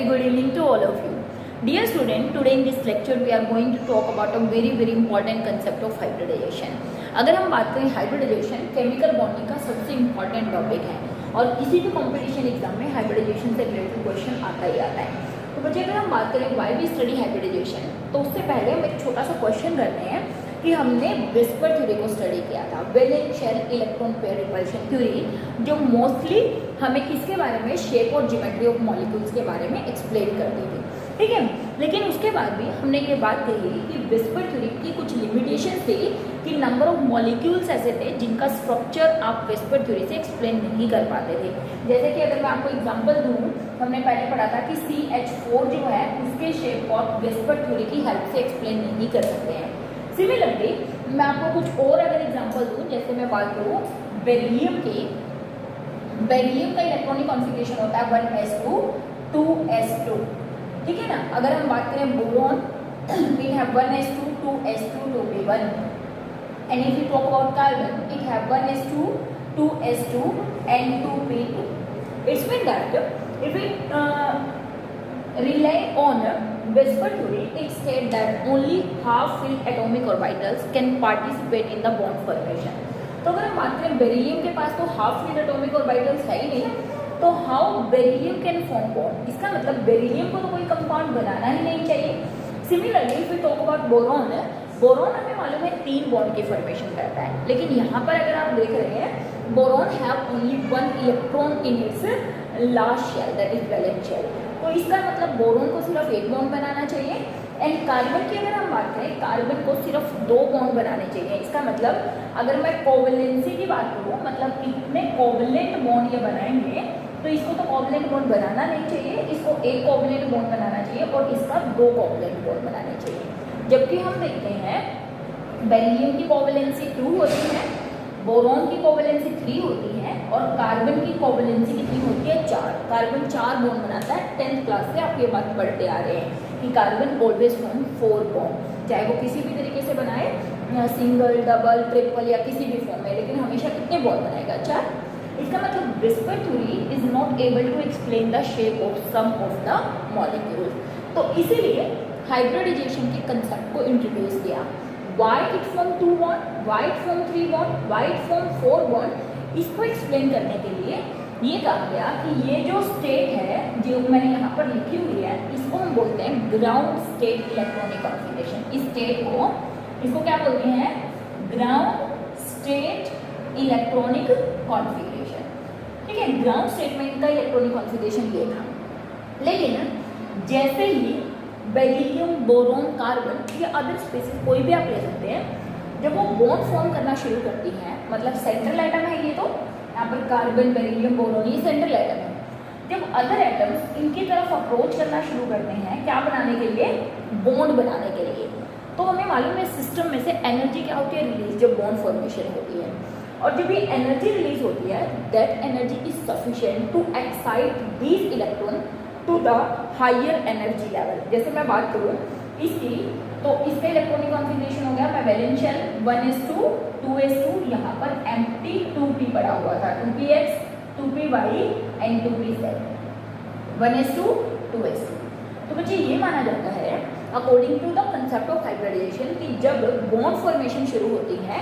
very good evening to all of you. Dear student, today in this lecture we are going to talk about a very important concept of hybridization. अगर हम बात करें hybridisation, chemical bonding का सबसे important topic है और किसी भी कंपटीशन एग्जाम में हाइब्रिडाइजेशन से रिलेटेड क्वेश्चन आता ही आता है. तो बच्चे अगर हम बात करें वाई वी स्टडी हाइब्रिडाइजेशन, तो उससे पहले हम एक छोटा सा क्वेश्चन करते हैं कि हमने विस्पर थ्योरी को स्टडी किया था, valence shell electron pair repulsion theory, जो मोस्टली हमें किसके बारे में, शेप और ज्योमेट्री ऑफ मॉलिक्यूल्स के बारे में एक्सप्लेन करती थी. ठीक है, लेकिन उसके बाद भी हमने ये बात कही कि विस्पर थ्योरी की कुछ लिमिटेशन थी कि नंबर ऑफ मॉलिक्यूल्स ऐसे थे जिनका स्ट्रक्चर आप विस्पर थ्योरी से एक्सप्लेन नहीं कर पाते थे. जैसे कि अगर मैं आपको एग्जांपल दूं, हमने पहले पढ़ा था कि CH4 जो है उसके शेप को आप विस्पर थ्योरी की हेल्प से एक्सप्लेन नहीं कर सकते हैं. सिमिलरली मैं आपको कुछ और अगर एग्जांपल दूं, जैसे मैं बात करूं बेरिलियम की, बेरिलियम का इलेक्ट्रॉनिक कॉन्फ़िगरेशन होता है 1s2 2s2. ठीक है ना. अगर हम बात करें boron, we have 1s2 2s2 2p1, and if you talk about carbon, it have 1s2 2s2 and 2p2. It's mean that if we rely on Whisper theory, it states that only half-filled atomic orbitals can participate in the bond formation. तो अगर हम बात करें beryllium के पास तो half filled atomic orbitals है ही नहीं, तो how beryllium can form bond, इसका मतलब बेरिलियम को तो कोई कंपाउंड बनाना ही नहीं चाहिए. Similarly if we talk about boron, boron हमें मालूम है 3 बॉन्ड की फॉर्मेशन करता है, लेकिन यहाँ पर अगर आप देख रहे हैं boron have only 1 electron in its last shell, that is valence shell. तो इसका मतलब बोरॉन को सिर्फ 1 बॉन्ड बनाना चाहिए. एंड कार्बन की अगर हम बात करें, कार्बन को सिर्फ 2 बॉन्ड बनाने चाहिए. इसका मतलब अगर मैं कोवैलेंसी की बात करूँ, मतलब कितने कोवैलेंट बॉन्ड ये बनाएंगे, तो इसको तो कोवैलेंट बॉन्ड बनाना नहीं चाहिए, इसको 1 कोवैलेंट बॉन्ड बनाना चाहिए और इसका 2 कोवैलेंट बॉन्ड बनाने चाहिए. जबकि हम देखते हैं बेरिलियम की कोवैलेंसी 2 होती है, बोरॉन की कोवैलेंसी 3 होती है और कार्बन की कोवैलेंसी कितनी होती है, 4. कार्बन 4 बॉन्ड बनाता है. 10th क्लास से आप ये बात पढ़ते आ रहे हैं कि कार्बन ऑलवेज फॉर्म 4 बॉन्ड, चाहे वो किसी भी तरीके से बनाए, सिंगल डबल ट्रिपल या किसी भी फॉर्म में, लेकिन हमेशा कितने बॉन्ड बनाएगा, 4. इसका मतलब VSEPR theory is not able to explain the shape of some of the molecules. तो इसीलिए हाइब्रिडाइजेशन के कंसेप्ट को इंट्रोड्यूस किया. Why it form 2 bond, why it form 3 bond, why it form 4 bond, इसको एक्सप्लेन करने के लिए ये कहा गया कि ये जो स्टेट है जो मैंने यहाँ पर लिखी हुई है, इसको हम बोलते हैं ग्राउंड स्टेट इलेक्ट्रॉनिक कॉन्फ़िगरेशन. इस स्टेट को, इसको क्या बोलते हैं, ग्राउंड स्टेट इलेक्ट्रॉनिक कॉन्फ़िगरेशन. ठीक है, ग्राउंड स्टेट में इनका इलेक्ट्रॉनिक कॉन्फ़िगरेशन ये था. लेकिन जैसे ही बेरिलियम, बोरॉन, कार्बन या अदर स्पेसिस कोई भी आप ले सकते हैं, जब वो बॉन्ड फॉर्म करना शुरू करती हैं, मतलब सेंट्रल एटम है ये, तो यहाँ पर कार्बन, बेरिलियम, बोरॉन ये सेंट्रल एटम है. जब अदर एटम्स इनकी तरफ अप्रोच करना शुरू करते हैं, क्या बनाने के लिए, बॉन्ड बनाने के लिए, तो हमें मालूम है सिस्टम में से एनर्जी क्या होती है, रिलीज, जब बॉन्ड फॉर्मेशन होती है. और जब ये एनर्जी रिलीज होती है, that energy is sufficient to excite these electron to the higher energy level. जैसे मैं बात करूँ इसकी, तो इसका इलेक्ट्रॉनिक कॉन्फ़िगरेशन हो गया, मैं वैलेंस शेल 1s2 2s2, यहाँ पर एम्प्टी 2p पड़ा हुआ था, 2px 2py and 2pz, 1s2 2s2. तो बच्चे ये माना जाता है according to the concept of hybridization कि जब बॉन्ड फॉर्मेशन शुरू होती है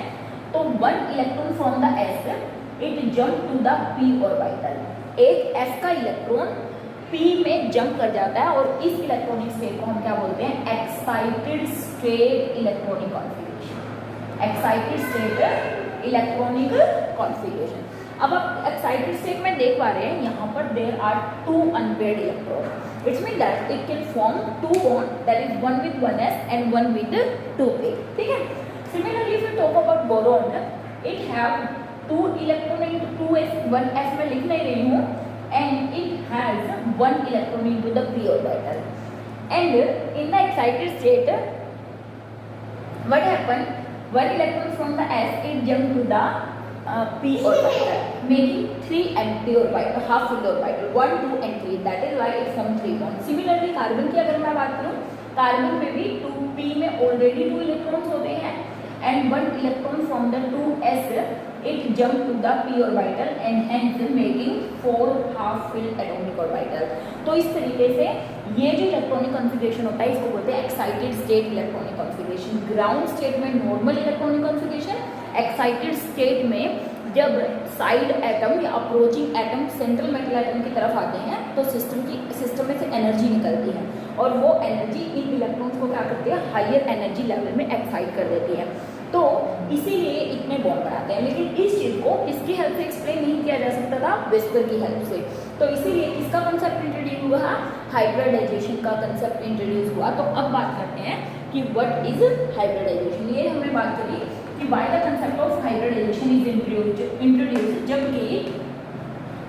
तो 1 electron from the s it jump to the p orbital. एक s का इलेक्ट्रॉन p में जंप कर जाता है और इस इलेक्ट्रॉनिक स्टेट को हम क्या बोलते हैं, excited state electronic configuration. Excited state electronic configuration. अब आप एक्साइटेड स्टेट में देख पा रहे हैं, यहाँ पर there are 2 unpaired electron. It's mean that it can form 2 bond, that is 1 with 1s and 1 with 2p. ठीक है. Similarly if you talk about boron, it have 2 electron in 2s, 1s में लिख नहीं रही हूँ, and it has 1 electron into the p orbital. And in the excited state, what happened, 1 electron from the s it jumped to the p orbital, making 3 empty orbital, half filled orbital, 1 2 and 3. that is why it formed 3 bonds. Similarly carbon की अगर मैं बात करूँ, carbon में भी 2p में already 2 electrons होते हैं and 1 electron from the 2s it jump to the p orbital and hence making 4 half filled atomic orbital। तो इस तरीके से ये जो इलेक्ट्रॉनिक कॉन्फ़िगरेशन होता है इसको बोलते हैं excited state electronic configuration. Ground state में normal electronic configuration, excited state में जब साइड एटम या approaching atom central metal atom की तरफ आते हैं तो सिस्टम में से एनर्जी निकलती है और वो एनर्जी इन इलेक्ट्रॉन्स को क्या करती है, हायर एनर्जी लेवल में एक्साइट कर देती है। तो इसीलिए इतने बॉन्ड बनाते हैं। लेकिन इस चीज़ को किसकी हेल्प से एक्सप्लेन नहीं किया जा सकता था, विस्पर की हेल्प से। तो इसीलिए किसका कंसेप्ट इंट्रोड्यूस हुआ, हाइब्रिडाइजेशन का कंसेप्ट इंट्रोड्यूस हुआ। तो अब बात करते हैं कि व्हाट इज हाइब्रिडाइजेशन। ये हमने बात करी कि why the concept of hybridization is introduced, जबकि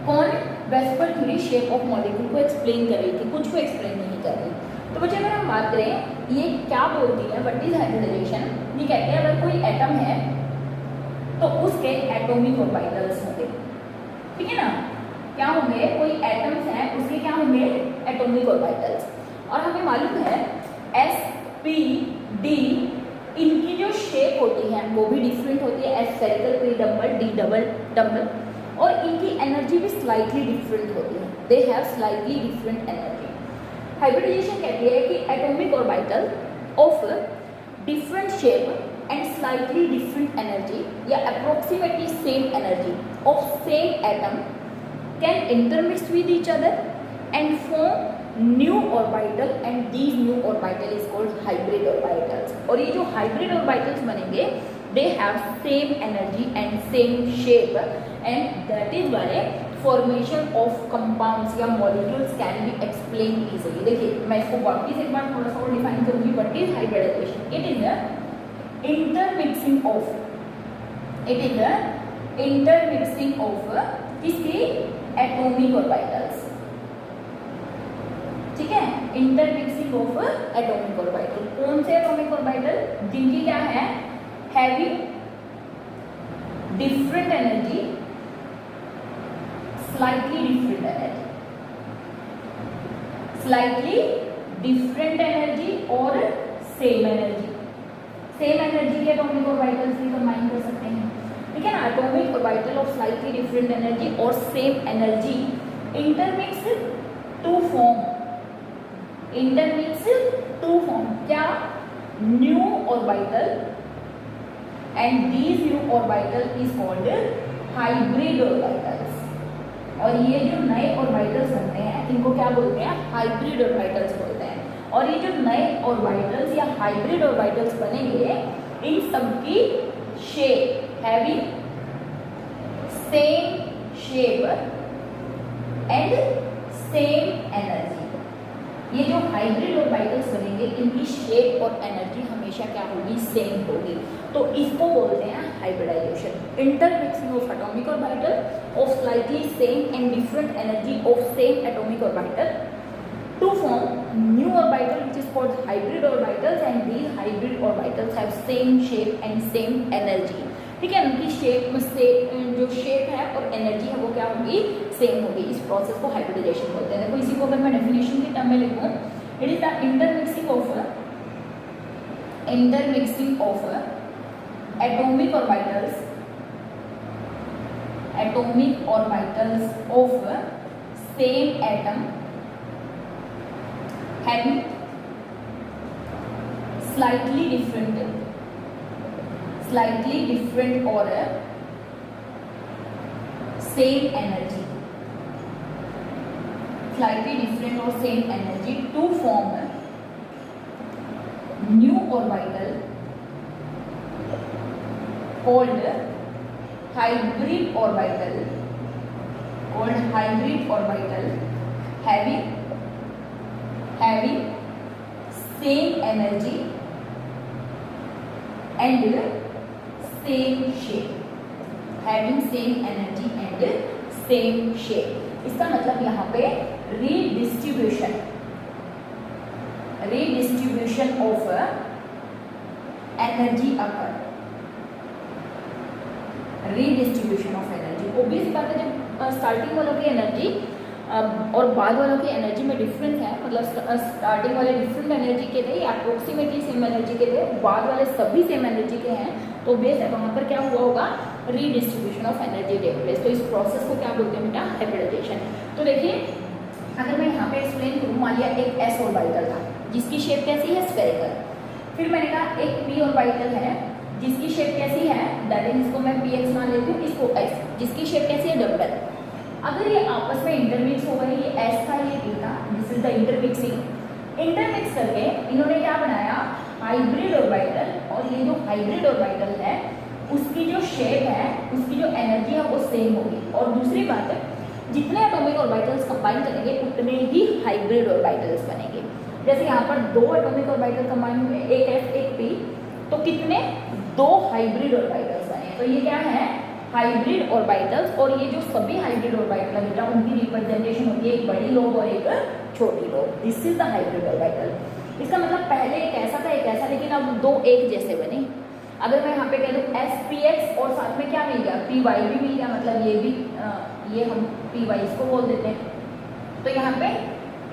कौन, VSEPR theory shape of molecule को एक्सप्लेन कर रही थी, कुछ को एक्सप्लेन नहीं कर रही। तो बच्चे अगर हम बात करें ये क्या बोलती है, व्हाट इज हाइब्रिडाइजेशन, ये कहते हैं अगर कोई एटम है तो उसके एटॉमिक ऑर्बिटल्स होंगे, ठीक है ना, क्या होंगे, कोई एटम्स हैं उसके क्या होंगे, एटॉमिक ऑर्बिटल्स। और हमें मालूम है एस पी डी इनकी जो शेप होती है वो भी डिफरेंट होती है, S spherical, P double, D double, और इनकी एनर्जी भी स्लाइटली डिफरेंट होती है, they have slightly different energy. Hybridization कहती है कि atomic orbital of different shape and slightly different energy या approximately same energy of same atom can intermix with each other and form new orbital and these new orbital is called hybrid orbitals. और ये जो hybrid orbitals बनेंगे they have same energy and same shape and that is why formation of compounds या molecules can be explained easily। देखिए मैं इसको वापस एक बार थोड़ा सा और डिफाइन करूंगी, what is hybridization, it is a intermixing of किसकी, atomic orbitals, ठीक है, intermixing of atomic orbital। कौन से atomic orbital, जिनकी क्या है, having different energy, slightly different energy और same energy के एटॉमिक ऑर्बिटल्स भी कंबाइन कर सकते हैं, ठीक है ना। Atomic orbital of slightly different energy और same energy intermix to form क्या, new orbital and these new orbital is called hybrid orbitals। और ये जो नए ऑर्बिटल्स बनते हैं इनको क्या बोलते हैं, हाइब्रिड ऑर्बिटल्स बोलते हैं। और ये जो नए ऑर्बिटल्स या हाइब्रिड ऑर्बिटल्स बनेंगे इन सबकी shape having same shape and same energy. ये जो हाइब्रिड ऑर्बिटल्स बनेंगे इनकी शेप और एनर्जी हमेशा क्या होगी, सेम होगी। तो इसको बोलते हैं hybridization. Intermixing of atomic orbital of slightly same and different energy of same atomic orbital to form new orbital which is called hybrid orbitals and these hybrid orbitals have same shape and same energy, ठीक है। उनकी shape में से जो shape है और energy है वो क्या होगी, सेम होगी। इस प्रोसेस को हाइब्रिडाइजेशन बोलते हैं। देखो इसी को अगर मैं डेफिनेशन की टर्म में लिखूं, it is the intermixing of atomic orbitals of same atom having slightly different or same energy, to form new orbital called hybrid orbital having same energy and same shape। इसका मतलब यहाँ पे redistribution of energy occur, redistribution of energy. Obvious बात है जब starting वालों की energy और बाद वालों की एनर्जी में डिफरेंस है, मतलब स्टार्टिंग वाले डिफरेंट एनर्जी के थे या अप्रोक्सीमेटली सेम एनर्जी के थे, बाद वाले सभी सेम एनर्जी के हैं, तो बेस है वहाँ पर क्या हुआ होगा, redistribution of energy take place. तो इस प्रोसेस को क्या बोलते हैं बेटा, हाइब्रिडाइजेशन। तो देखिए अगर मैं यहाँ पे एक्सप्लेन करूँ, मान लिया एक एस ऑर्बिटल था जिसकी शेप कैसी है, स्फेरिकल। फिर मैंने कहा एक पी ऑर्बिटल है जिसकी शेप कैसी है, दैट इज इसको मैं पी एक्स मान लेती हूँ, इसको एक्स, जिसकी शेप कैसी है, डबल। अगर ये आपस में इंटरमिक्स हो गए, ये एस था ये पी था, this is the intermixing. Intermix करके इन्होंने क्या बनाया, हाइब्रिड ऑर्बिटल। और ये जो हाइब्रिड ऑर्बिटल है उसकी जो शेप है, उसकी जो एनर्जी है वो सेम होगी। और दूसरी बात है, जितने एटॉमिक ऑर्बिटल्स कंबाइन करेंगे उतने ही हाइब्रिड ऑर्बिटल्स बनेंगे। जैसे यहाँ पर दो एटॉमिक ऑर्बिटल कंबाइन हुए, एक एफ एक पी, तो कितने, दो हाइब्रिड ऑर्बिटल्स बने। तो ये क्या है, हाइब्रिड ऑर्बिटल्स। और ये जो सभी हाइब्रिड ऑर्बिटल है बेटा उनकी रिप्रेजेंटेशन होती है एक बड़ी लोब और एक छोटी lobe. This is the hybrid orbital. इसका मतलब पहले एक ऐसा था एक ऐसा, लेकिन अब दो एक जैसे बने। अगर मैं यहाँ पे कह दूँ एस पी एक्स और साथ में क्या मिल गया, पी वाई भी मिल गया, मतलब ये भी ये हम पी वाई इसको बोल देते हैं। तो यहाँ पे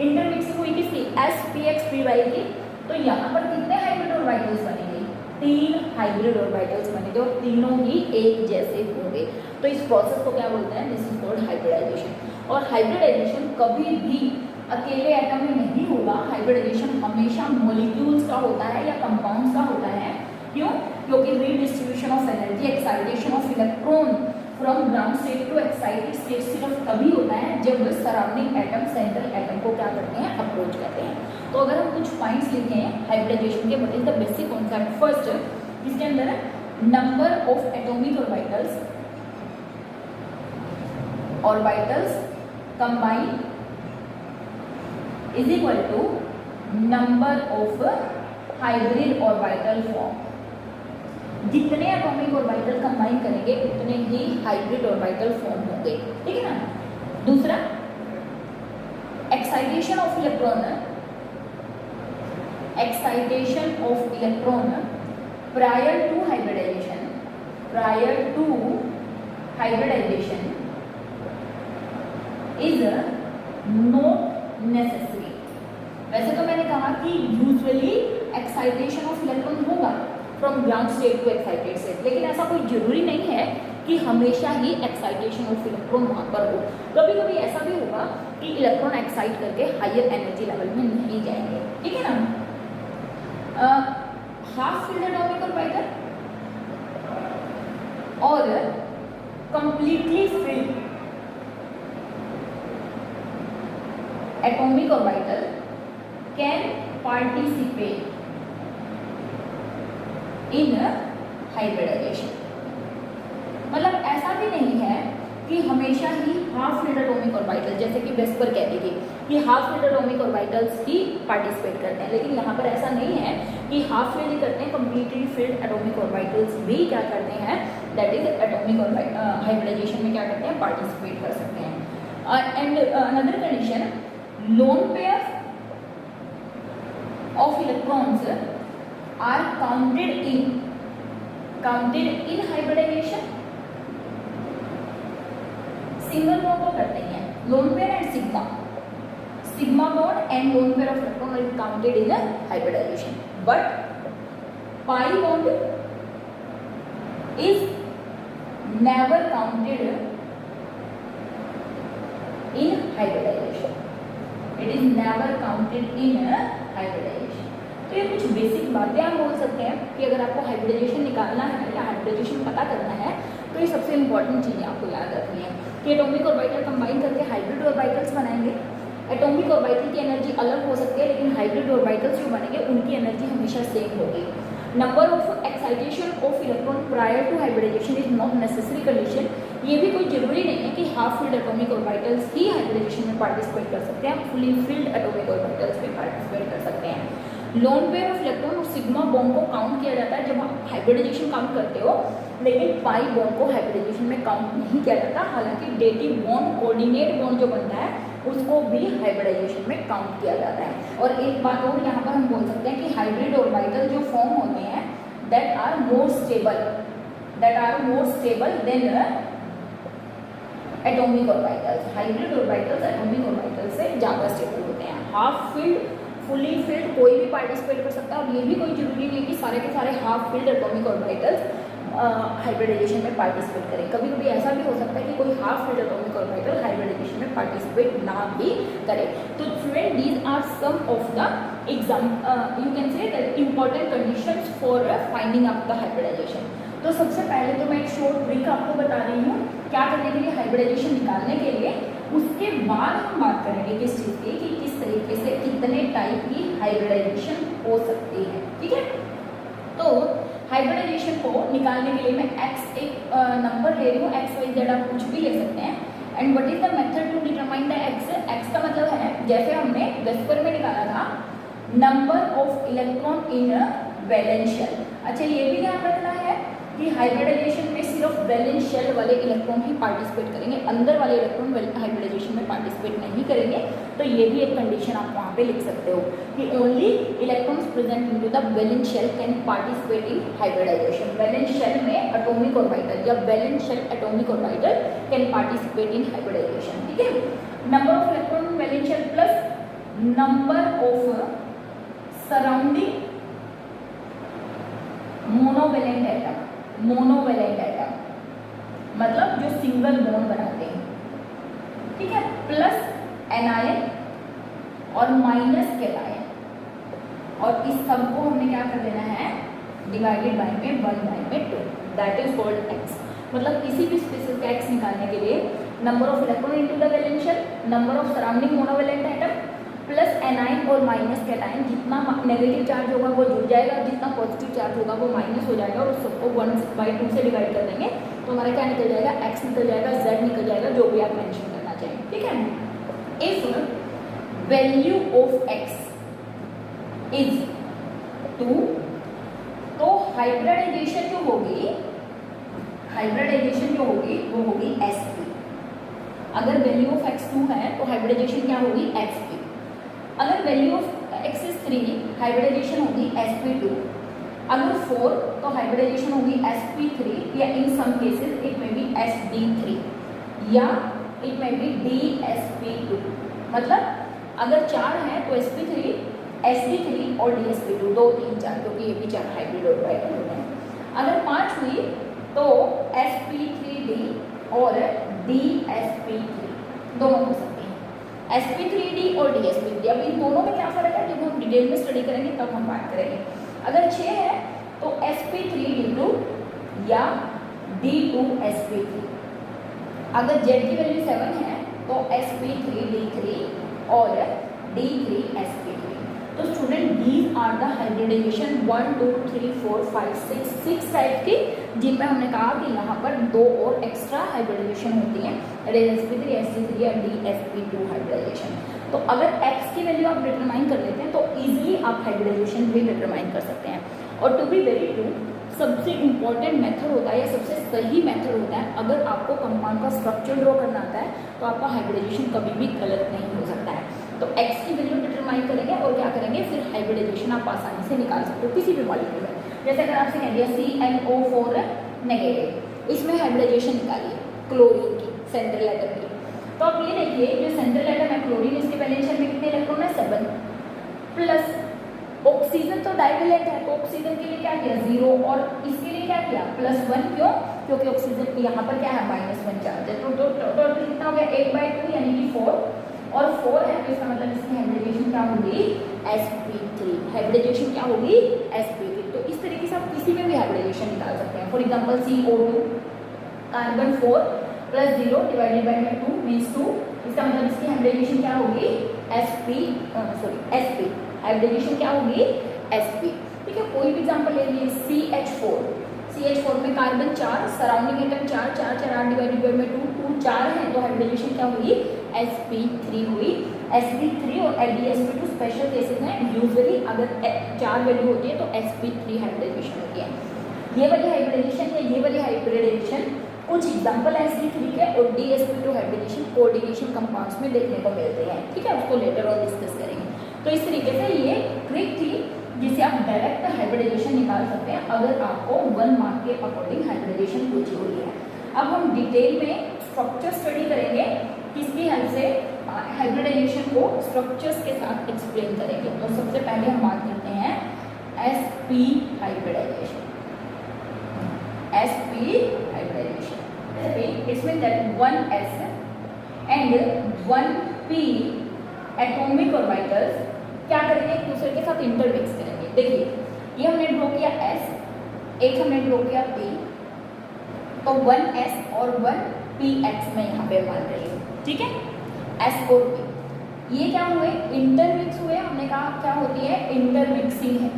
इंटरमिक्सिंग हुई किसकी, s p x p y की। तो यहाँ पर कितने हाइब्रिड ऑर्बिटल्स बनेंगे, तीन हाइब्रिड ऑर्बिटल्स बनेंगे और तीनों ही एक जैसे होंगे। तो इस प्रोसेस को क्या बोलते हैं, दिस इज कॉल्ड हाइब्रिडाइजेशन। और हाइब्रिडाइजेशन कभी भी अकेले एटम में नहीं होगा, हाइब्रिडाइजेशन हमेशा मॉलिक्यूल्स का होता है या कंपाउंड्स का होता है। क्यों, क्योंकि redistribution of energy, excitation of electron from ground state to excited state सिर्फ तभी होता है जब सराउंडिंग एटम सेंट्रल एटम को क्या करते हैं, अप्रोच करते हैं। तो अगर हम कुछ पॉइंट्स लिखे हैं हाइब्रिडाइजेशन के, what is the basic concept. First, इसके अंदर number of atomic orbitals combine is equal to number of hybrid orbital form. जितने एटॉमिक ऑर्बिटल कंबाइन करेंगे उतने ही हाइब्रिड ऑर्बिटल फॉर्म होंगे, ठीक है ना। दूसरा, excitation of electron, excitation of electron prior to hybridization, prior to hybridization is not necessary. वैसे तो मैंने कहा कि यूजुअली एक्साइटेशन ऑफ इलेक्ट्रॉन होगा from ground state to excited state, लेकिन ऐसा कोई जरूरी नहीं है कि हमेशा ही एक्साइटेशन ऑफ इलेक्ट्रॉन वहाँ पर हो। कभी कभी ऐसा भी होगा कि इलेक्ट्रॉन एक्साइट करके हायर एनर्जी लेवल में नहीं जाएंगे, ठीक है ना। हाफ फील्ड एटॉमिक ऑर्बिटल और completely filled atomic orbital can participate in hybridization. मतलब ऐसा भी नहीं है कि हमेशा ही हाफ फील्ड एटॉमिक ऑर्बिटल, जैसे कि वेस्पर कहती थी कि हाफ फील्ड एटॉमिक ऑर्बिटल्स ही पार्टिसिपेट करते हैं, लेकिन यहाँ पर ऐसा नहीं है कि हाफ फील्ड ही करते हैं, कंप्लीटली फील्ड एटॉमिक ऑर्बिटल्स भी क्या करते हैं, दैट इज एटॉमिक हाइब्रिडाइजेशन में क्या करते हैं, पार्टिसिपेट कर सकते हैं। And another condition, lone pair of electrons are counted in hybridization। Single bond को करते हैं lone pair and sigma bond and lone pair of electron are counted in hybridization, but pi bond is never counted in hybridization, it is never counted in hybridization. तो ये कुछ basic बातें आप बोल सकते हैं कि अगर आपको हाइब्रिडाइजेशन निकालना है या हाइब्रिडाइजेशन पता करना है तो ये सबसे इंपॉर्टेंट चीज़ें आपको याद रखनी है कि एटॉमिक ऑर्बिटल कंबाइन करके हाइब्रिड ऑर्बिटल्स बनाएंगे। एटॉमिक ऑर्बिटल की एनर्जी अलग हो सकती है, लेकिन हाइब्रिड ऑर्बिटल्स जो बनेंगे उनकी एनर्जी हमेशा सेम होगी। Number of excitation of electron prior to hybridization is not necessary condition. ये भी कोई जरूरी नहीं है कि हाफ फील्ड एटॉमिक ऑर्बिटल्स ही हाइब्रिडाइजेशन में पार्टिसिपेट कर सकते हैं, फुली फील्ड एटॉमिक ऑर्बिटल्स में पार्टिसिपेट कर सकते हैं। लोन पेयर ऑफ इलेक्ट्रॉन और सिग्मा बॉन्ड को काउंट किया जाता है जब आप हाइब्रिडाइजेशन काउंट करते हो, लेकिन पाई बॉन्ड को हाइब्रिडाइजेशन में काउंट नहीं किया जाता। हालांकि डेटिव बॉन्ड, कोऑर्डिनेट बॉन्ड जो बनता है उसको भी हाइब्रिडाइजेशन में काउंट किया जाता है। और एक बात और यहाँ पर हम बोल सकते हैं कि हाइब्रिड ऑर्बिटल जो फॉर्म होते हैं that are more stable than atomic orbitals. Hybrid orbitals atomic orbital से ज़्यादा स्टेबल होते हैं। हाफ फील्ड, फुली फील्ड कोई भी पार्टिसिपेट कर सकता है, और ये भी कोई जरूरी नहीं है कि सारे के सारे half filled atomic orbitals hybridization में पार्टिसिपेट करें। कभी कभी ऐसा भी हो सकता है कि कोई half filled atomic orbital hybridization में पार्टिसिपेट ना भी करे। तो student these are some of the exam you can say that important conditions for finding out the hybridization. तो सबसे पहले तो मैं एक शॉर्ट ट्रिक आपको बता रही हूँ क्या करने के लिए, हाइब्रिडाइजेशन निकालने के लिए। उसके बाद हम बात करेंगे किस चीज़ की कि किस तरीके से कितने टाइप की हाइब्रिडाइजेशन हो सकती है, ठीक है। तो हाइब्रिडाइजेशन को निकालने के लिए मैं x एक नंबर ले रही हूँ, x y z आप कुछ भी ले सकते हैं। And what is the method to determine the x का मतलब है जैसे हमने वेस्पर में निकाला था number of electron in valence shell. अच्छा ये भी ध्यान रखना है कि हाइब्रिडाइजेशन में सिर्फ वैलेंस शेल वाले इलेक्ट्रॉन ही पार्टिसिपेट करेंगे, अंदर वाले इलेक्ट्रॉन हाइब्रिडाइजेशन में पार्टिसिपेट नहीं करेंगे। तो ये भी एक कंडीशन आप वहाँ पे लिख सकते हो कि only electrons present into the valence shell can participate in hybridization. Valence shell में एटॉमिक ऑर्बिटल या valence shell atomic orbital can participate in hybridization, ठीक है। Number of electron in valence shell plus number of surrounding monovalent atom, monovalent atom मतलब जो single bond बनाते हैं, ठीक है, प्लस एनायन और माइनस कैटायन। और इस सब को हमने क्या कर देना है डिवाइडेड बाय में 1/2, दैट इज कॉल्ड x। मतलब किसी भी स्पेसिस का x निकालने के लिए number of electron into the valence shell, number of surrounding monovalent atom plus anion और माइनस कैटायन, जितना नेगेटिव चार्ज होगा वो जुड़ जाएगा, जितना पॉजिटिव चार्ज होगा वो माइनस हो जाएगा और उस सबको 1/2 से डिवाइड कर देंगे तो हमारा क्या निकल जाएगा x निकल जाएगा, z निकल जाएगा, जो भी आप मेंशन करना चाहें, ठीक है। If value of x is 2 तो हाइब्रिडाइजेशन जो होगी वो होगी sp। अगर वैल्यू ऑफ x 2 है तो हाइब्रिडाइजेशन क्या होगी sp। अगर value of x is 3 hybridization होगी sp2। अगर 4 तो हाइब्रिडाइजेशन होगी sp3 या in some cases it may be sd3 या इट मे बी dsp2। मतलब अगर 4 है तो sp3, sd3 और dsp2 2 3 4 क्योंकि ये भी 4 हाइब्रिड ऑर्बिटल होते हैं। अगर 5 हुई तो sp3d और dsp3 दोनों हो सकते हैं, sp3d और dsp3। अब इन दोनों में क्या फर्क है जब हम डिटेल में स्टडी करेंगे तब हम बात करेंगे। अगर 6 है तो sp3d2 या d2sp3। अगर z की वैल्यू 7 है तो sp3d3 और d3sp3। तो student these are the hybridization 1 2 3 4 5 6 type की, जिनमें हमने कहा कि यहाँ पर 2 और एक्स्ट्रा हाइब्रिडाइजेशन होती हैं, sp3 sp3 या dsp2 हाइब्रिडाइजेशन। तो अगर x की वैल्यू आप डिटरमाइन कर लेते हैं तो इजीली आप हाइब्रिडाइजेशन भी डिटरमाइन कर सकते हैं। और टू बी वेरी ट्रू सबसे इम्पॉर्टेंट मेथड होता है या सबसे सही मेथड होता है, अगर आपको कंपाउंड का स्ट्रक्चर ड्रॉ करना आता है तो आपका हाइब्रिडाइजेशन कभी भी गलत नहीं हो सकता है। तो x की वैल्यू डिटरमाइन करेंगे और क्या करेंगे फिर हाइब्रिडाइजेशन आप आसानी से निकाल सकते हो किसी भी मॉलिक्यूल में। जैसे अगर आपसे कह दिया CnO4 नेगेटिव, इसमें हाइब्रिडाइजेशन निकालिए क्लोरीन की सेंट्रल एटम की। तो आप ये देखिए जो सेंट्रल एटम है क्लोरीन, इसके वैलेंस शेल में कितने इलेक्ट्रॉन है 7 प्लस ऑक्सीजन तो डाइवेलेंट है तो ऑक्सीजन के लिए क्या किया 0 और इसके लिए क्या किया +1। क्यों? क्योंकि ऑक्सीजन यहाँ पर क्या है -1 चार्ज है। तो टोटल कितना हो गया 8/2 यानी कि 4 और 4 है तो इसका मतलब इसकी हाइब्रिडाइजेशन क्या होगी sp3। हाइब्रिडाइजेशन क्या होगी sp3। तो इस तरीके से आप किसी में भी हाइब्रिडाइजेशन निकाल सकते हैं। For example CO2 carbon 4 + 0 divided by 2 means 2, इसका मतलब इसकी हाइब्रिडाइजेशन क्या होगी sp। हाइब्रिडाइजेशन क्या होगी sp, ठीक है। कोई भी एग्जांपल ले लीजिए CH4 में carbon 4 surrounding atom 4 4 4 8 divided by 2 4 है तो हाइब्रिडाइजेशन क्या हुई sp3 हुई। sp3 और dsp2 स्पेशल केसेस हैं, यूजुअली अगर 4 वैल्यू होती है तो sp3 हाइब्रिडाइजेशन होती है। ये वाली हाइब्रिडाइजेशन या ये वाली हाइब्रिडाइजेशन कुछ एग्जांपल sp3 के और dsp2 हाइब्रिडाइजेशन कोऑर्डिनेशन कंपाउंड्स में देखने को मिलते हैं, ठीक है। उसको लेटर ऑन डिस्कस करेंगे। तो इस तरीके से ये ट्रिक थी जिससे आप डायरेक्ट हाइब्रिडाइजेशन निकाल सकते हैं अगर आपको 1 मार्क के अकॉर्डिंग हाइब्रिडाइजेशन पूछी हुई है। अब हम डिटेल में स्ट्रक्चर स्टडी करेंगे, किसकी हेल्प से हाइब्रिडाइजेशन को स्ट्रक्चर्स के साथ एक्सप्लेन करेंगे। तो सबसे पहले हम बात करते हैं sp hybridization. sp hybridization. It means that 1s and 1p atomic orbitals क्या करेंगे, एक दूसरे के साथ इंटरमिक्स करेंगे. देखिए ये हमने ड्रॉ किया s, एक हमने ड्रॉ किया p, तो 1s और 1px में यहाँ पे मान रही हूँ. ठीक है, s और p ये क्या हुए, इंटरमिक्स हुए. हमने कहा क्या होती है, इंटरमिक्सिंग है,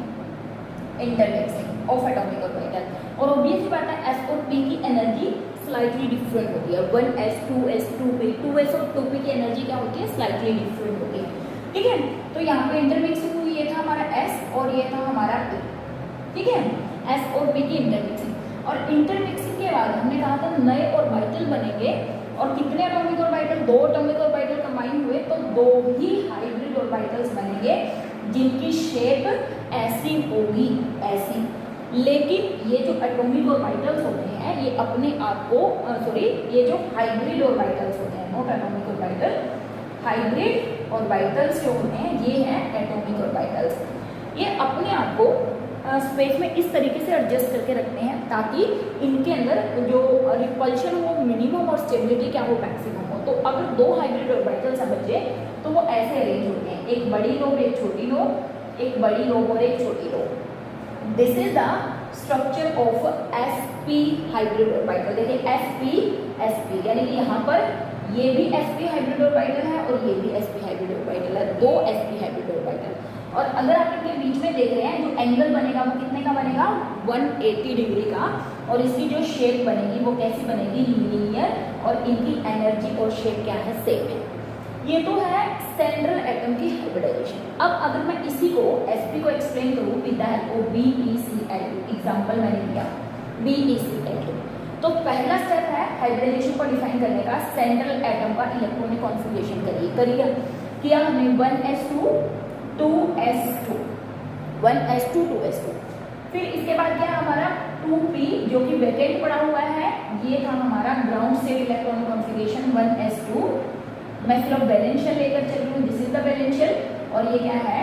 इंटरमिक्सिंग ऑफ एटॉमिक ऑर्बिटल. और ऑब्वियसली बात है s और p की एनर्जी स्लाइटली डिफरेंट होती है. 1s 2s 2p 2s और 2p की एनर्जी क्या होती है, स्लाइटली डिफरेंट होती है. ठीक है, तो यहाँ पे इंटरमिक्सिंग हुई, ये था हमारा s और ये था हमारा p. ठीक है, s और p की इंटरमिक्सिंग. और इंटरमिक्सिंग के बाद हमने कहा था नए ऑर्बिटल बनेंगे. और कितने atomic orbital, 2 atomic orbital combine हुए तो 2 ही हाइब्रिड ऑर्बिटल्स बनेंगे जिनकी शेप ऐसी होगी, ऐसी. लेकिन ये जो एटॉमिक ऑर्बिटल्स होते हैं ये अपने आप को ये जो हाइब्रिड ऑर्बिटल्स होते हैं, not atomic orbital, hybrid orbitals जो होते हैं ये हैं एटॉमिक ऑर्बिटल्स. ये अपने आप को स्पेस में इस तरीके से एडजस्ट करके रखते हैं ताकि इनके अंदर जो रिपल्शन हो मिनिमम और स्टेबिलिटी क्या हो, मैक्सिमम हो. तो अगर 2 हाइब्रिड ऑर्बिटल्स बचे तो वो ऐसे अरेंज होते हैं, एक बड़ी लोब एक छोटी लोब, एक बड़ी लोब और एक छोटी lobe. This is the structure of sp hybrid orbital. देखिए sp यानी कि यहाँ पर ये भी sp हाइब्रिड ऑर्बिटल है और ये भी sp हाइब्रिड ऑर्बिटल है, 2 sp हाइब्रिड ऑर्बिटल. और अगर आप इनके बीच में देख रहे हैं जो एंगल बनेगा वो कितने का बनेगा, 180 डिग्री का. और इसकी जो शेप बनेगी वो कैसी बनेगी, लीनियर. और इनकी एनर्जी और शेप क्या है, सेम है. ये तो है सेंट्रल एटम की हाइब्रिडाइजेशन. अब अगर मैं इसी को sp को एक्सप्लेन करूँ with the help of BeCl2, example मैंने लिया BeCl2. तो पहला स्टेप है हाइब्रिडाइजेशन को डिफाइन करने का, सेंट्रल एटम का इलेक्ट्रॉनिक कॉन्फ़िगरेशन करिए. किया हमने 1s2 2s2 1s2 2s2. फिर इसके बाद क्या हमारा 2p जो कि वैकेंट पड़ा हुआ है, ये था हमारा ground state electronic configuration 1s2. मैं सिर्फ बैलेंशियल लेकर चल रही हूँ, दिस इज द बैलेंशियल. और ये क्या है,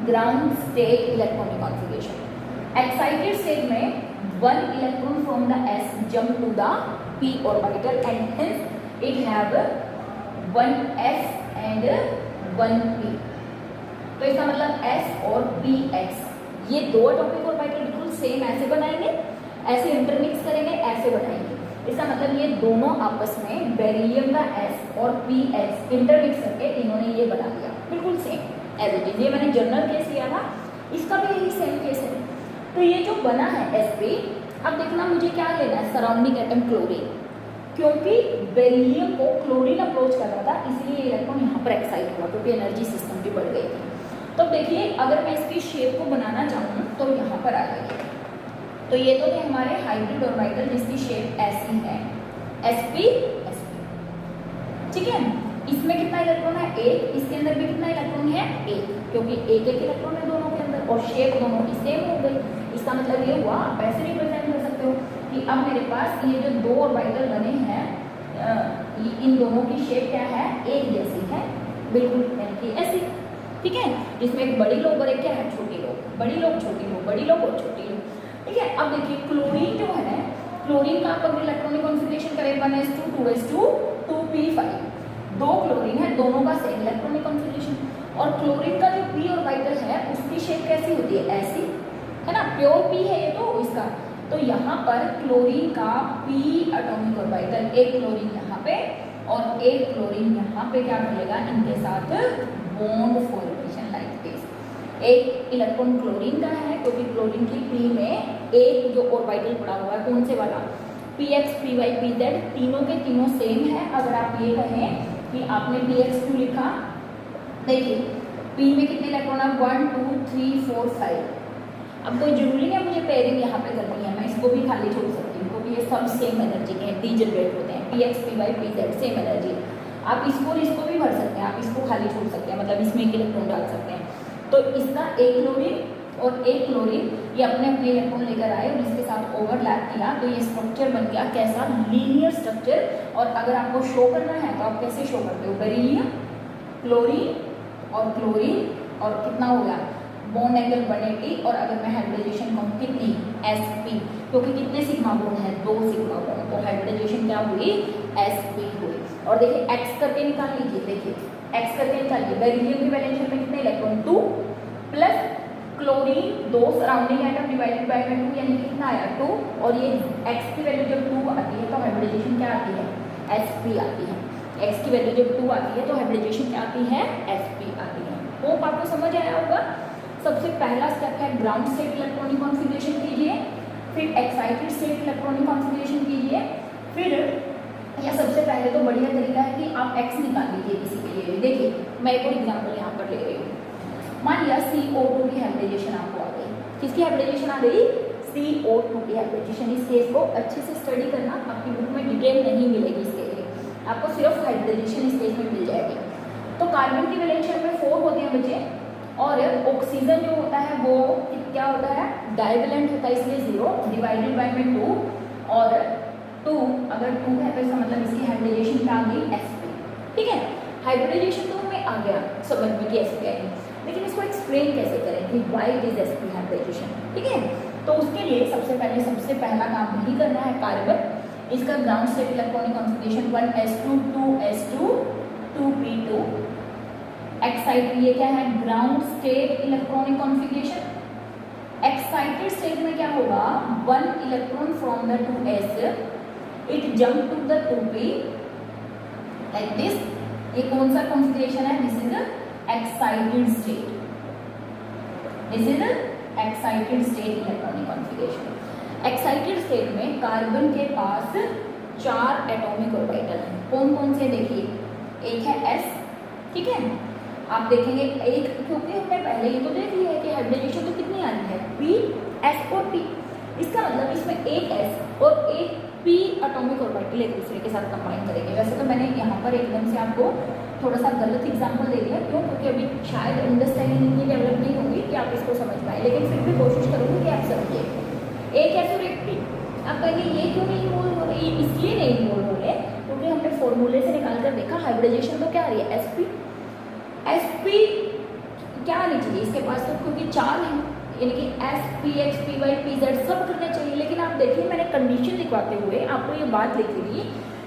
ground state electronic configuration. Excited state में 1 electron from the s jump to the p orbital and hence it have 1s and 1p. तो इसका मतलब s और px ये 2 एटॉमिक ऑर्बिटल बिल्कुल सेम ऐसे बनाएंगे, ऐसे इंटरमिक्स करेंगे, ऐसे बनाएंगे. इसका मतलब ये दोनों आपस में बेरिलियम का s और px इंटरमिक्स करके इन्होंने ये बना दिया बिल्कुल सेम एज इट इज. ये मैंने जनरल केस लिया था, इसका भी यही सेम केस है. तो ये जो बना है sp, अब देखना मुझे क्या लेना है, सराउंडिंग एटम क्लोरीन. क्योंकि बेरिलियम को क्लोरीन अप्रोच कर रहा था इसलिए इलेक्ट्रॉन यहाँ पर एक्साइट हुआ क्योंकि एनर्जी सिस्टम भी बढ़ गई थी. तो देखिए अगर मैं इसकी शेप को बनाना चाहूँ तो यहाँ पर आ जाएगी. तो ये तो थे हमारे हाइब्रिड ऑर्बिटल जिसकी शेप ऐसी है, sp sp. ठीक है, इसमें कितना इलेक्ट्रॉन है, 1. इसके अंदर भी कितना इलेक्ट्रॉन है, 1, क्योंकि एक इलेक्ट्रॉन है दोनों के अंदर. और शेप दोनों की सेम हो गई. इसका मतलब ये हुआ, आप ऐसे रिप्रेजेंट कर सकते हो कि अब मेरे पास ये जो 2 ऑर्बिटल बने हैं इन दोनों की शेप क्या है, एक जैसी है बिल्कुल, यानी कि ऐसी. ठीक है, जिसमें एक बड़ी लोब और एक क्या है, छोटी लोब. बड़ी लोब छोटी लोब, बड़ी लोब और छोटी लोब. ठीक है, अब देखिए क्लोरीन जो है, क्लोरीन का आप अगर इलेक्ट्रॉनिक कॉन्फ़िगरेशन करें 1s2 2s2 2p5, 2 क्लोरीन है, दोनों का सेम इलेक्ट्रॉनिक कॉन्फ़िगरेशन. और क्लोरीन का जो p ऑर्बिटल है उसकी शेप कैसी होती है, ऐसी है ना, प्योर p है ये तो इसका. तो यहाँ पर क्लोरीन का p एटॉमिक ऑर्बिटल, एक क्लोरीन यहाँ पे और एक क्लोरीन यहाँ पे क्या मिलेगा, इनके साथ बॉन्ड फॉर्मेशन लाइक दिस. एक इलेक्ट्रॉन क्लोरीन का है क्योंकि क्लोरीन की p में एक जो ऑर्बिटल पड़ा हुआ है, कौन से वाला, px py pz, तीनों के तीनों सेम है. अगर आप ये कहें कि आपने px2 लिखा, देखिए p में कितने इलेक्ट्रॉन है, 1 2 3 4 5. अब कोई जरूरी नहीं है मुझे पेयरिंग यहाँ पे करनी है, मैं इसको भी खाली छोड़ सकती हूँ क्योंकि ये सब सेम एनर्जी के हैं, डीजनरेट होते हैं. px py pz same energy. आप इसको और इसको भी भर सकते हैं, आप इसको खाली छोड़ सकते हैं, मतलब इसमें एक इलेक्ट्रॉन डाल सकते हैं. तो इसका एक क्लोरीन और एक क्लोरीन ये अपने अपने इलेक्ट्रॉन लेकर आए और इसके साथ ओवरलैप किया तो ये स्ट्रक्चर बन गया कैसा, लीनियर स्ट्रक्चर. और अगर आपको शो करना है तो आप कैसे शो करते हो, बेरिलियम क्लोरीन और क्लोरीन और कितना हो गया बॉन्ड एंगल 180, और अगर मैं हाइब्रिडाइजेशन कहूँ कितनी sp, क्योंकि कितने सिग्मा बॉन्ड है, 2 सिग्मा बॉन्ड, तो हाइब्रिडाइजेशन क्या हुई, sp हुई। और देखिए x करके निकाल लीजिए, देखिए x करके निकालिए, बेरिलियम की वैलेंस शेल में कितने electron 2 plus chlorine 2 surrounding atom divided by 2, यानी कितना आया 2, और ये x की वैल्यू जब 2 आती है तो हाइब्रिडाइजेशन क्या आती है, sp आती है। x की वैल्यू जब 2 आती है तो हाइब्रिडाइजेशन क्या आती है, sp आती है। होप आपको समझ आया होगा। सबसे पहला स्टेप है ग्राउंड स्टेट इलेक्ट्रॉनिक कॉन्फ़िगरेशन कीजिए, फिर एक्साइटेड स्टेट इलेक्ट्रॉनिक कॉन्फ़िगरेशन कीजिए, फिर या सबसे पहले तो बढ़िया तरीका है कि आप x निकाल लीजिए किसी के लिए। देखिए मैं एक और एग्जाम्पल यहाँ पर ले रही हूँ, मान लिया CO2 की हाइब्रिडाइजेशन आपको आ गई, किसकी हाइब्रिडाइजेशन आ गई, CO2 की हाइब्रिडाइजेशन। इस केस को अच्छे से स्टडी करना, आपकी बुक में डिटेल नहीं मिलेगी इसके लिए, आपको सिर्फ हाइब्रिडाइजेशन इस केस में मिल जाएगी। तो कार्बन की वैलेंस शेल में 4 होते हैं बच्चे, और ऑक्सीजन जो होता है वो क्या होता है, डाइवेलेंट होता है, इसलिए 0 डिवाइडेड बाय में 2, और 2 अगर 2 है तो इसका मतलब इसकी हाइब्रिडाइजेशन क्या आ गई, sp। ठीक है, हाइब्रिडाइजेशन तो हमें आ गया समझ में कि sp आएगी, लेकिन इसको एक्सप्लेन कैसे करें कि why it is sp hybridization. ठीक है, तो उसके लिए सबसे पहला काम यही करना है, कार्बन इसका ground state electronic configuration 1s2 2s2 2p2। Excited ये क्या है, ground state electronic configuration. Excited state में क्या होगा, 1 electron from the 2s it jump to the 2p like this. ये कौन सा कॉन्फ़िगरेशन है, this is excited state, this is excited state electronic configuration. Excited state में कार्बन के पास 4 एटॉमिक ऑर्बिटल हैं, कौन कौन से देखिए, एक है s, ठीक है, आप देखेंगे एक, क्योंकि हमने पहले ये तो देख लिया है कि हाइब्रिडाइजेशन तो कितनी आनी है, p s और p, इसका मतलब इसमें एक s और एक p एटॉमिक ऑर्बिटल एक दूसरे के साथ कंबाइन करेंगे। वैसे तो मैंने यहाँ पर एकदम से आपको थोड़ा सा गलत एग्जांपल दे दिया, क्यों, क्योंकि अभी शायद अंडरस्टैंडिंग इतनी डेवलप नहीं होगी कि आप इसको समझ पाए, लेकिन फिर भी कोशिश करूँगी कि आप समझिए। एक s और एक p, आप कहेंगे ये क्यों नहीं इन्वॉल्व हो रही, इसलिए नहीं इन्वॉल्व हो रहे क्योंकि हमने फॉर्मूले से निकाल कर देखा, हाइब्रिडाइजेशन तो क्या आ रही है, sp क्या आनी चाहिए इसके पास, तो क्योंकि 4 हैं, यानी कि sp x py pz सब करने चाहिए। लेकिन आप देखिए मैंने कंडीशन लिखवाते हुए आपको ये बात लिखी थी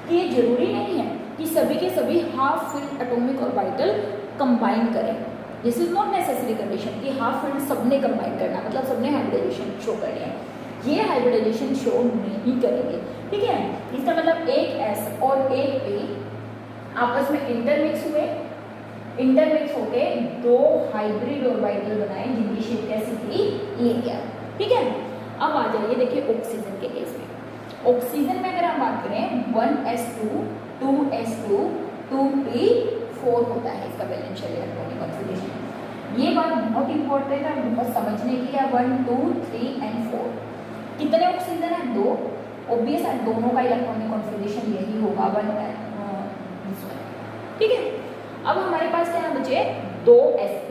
कि ये जरूरी नहीं है कि सभी के सभी half filled atomic orbital combine करें, this is not necessary condition कि हाफ फिल्ड सबने कंबाइन करना, मतलब सबने हाइब्रिडाइजेशन शो करनी है, ये हाइब्रिडाइजेशन शो नहीं करेंगे। ठीक है, इसका मतलब एक s और एक p आपस में इंटरमिक्स हुए, इंटरमिक्स होके 2 हाइब्रिड ऑर्बिटल बनाए जिनकी शेप कैसी थी, ये क्या। ठीक है, अब आ जाइए देखिए ऑक्सीजन के केस में। ऑक्सीजन में अगर हम बात करें 1s2 2s2 2p4 होता है इसका वैलेंस शेल इलेक्ट्रॉनिक कॉन्फ़िगरेशन। ये बात बहुत इंपॉर्टेंट है, बहुत समझने की है। 1 2 3 एंड 4 कितने ऑक्सीजन है, 2, ऑब्वियस है दोनों का इलेक्ट्रॉनिक कॉन्फ़िगरेशन यही होगा 1 ठीक है। अब हमारे पास क्या बचे, 2 sp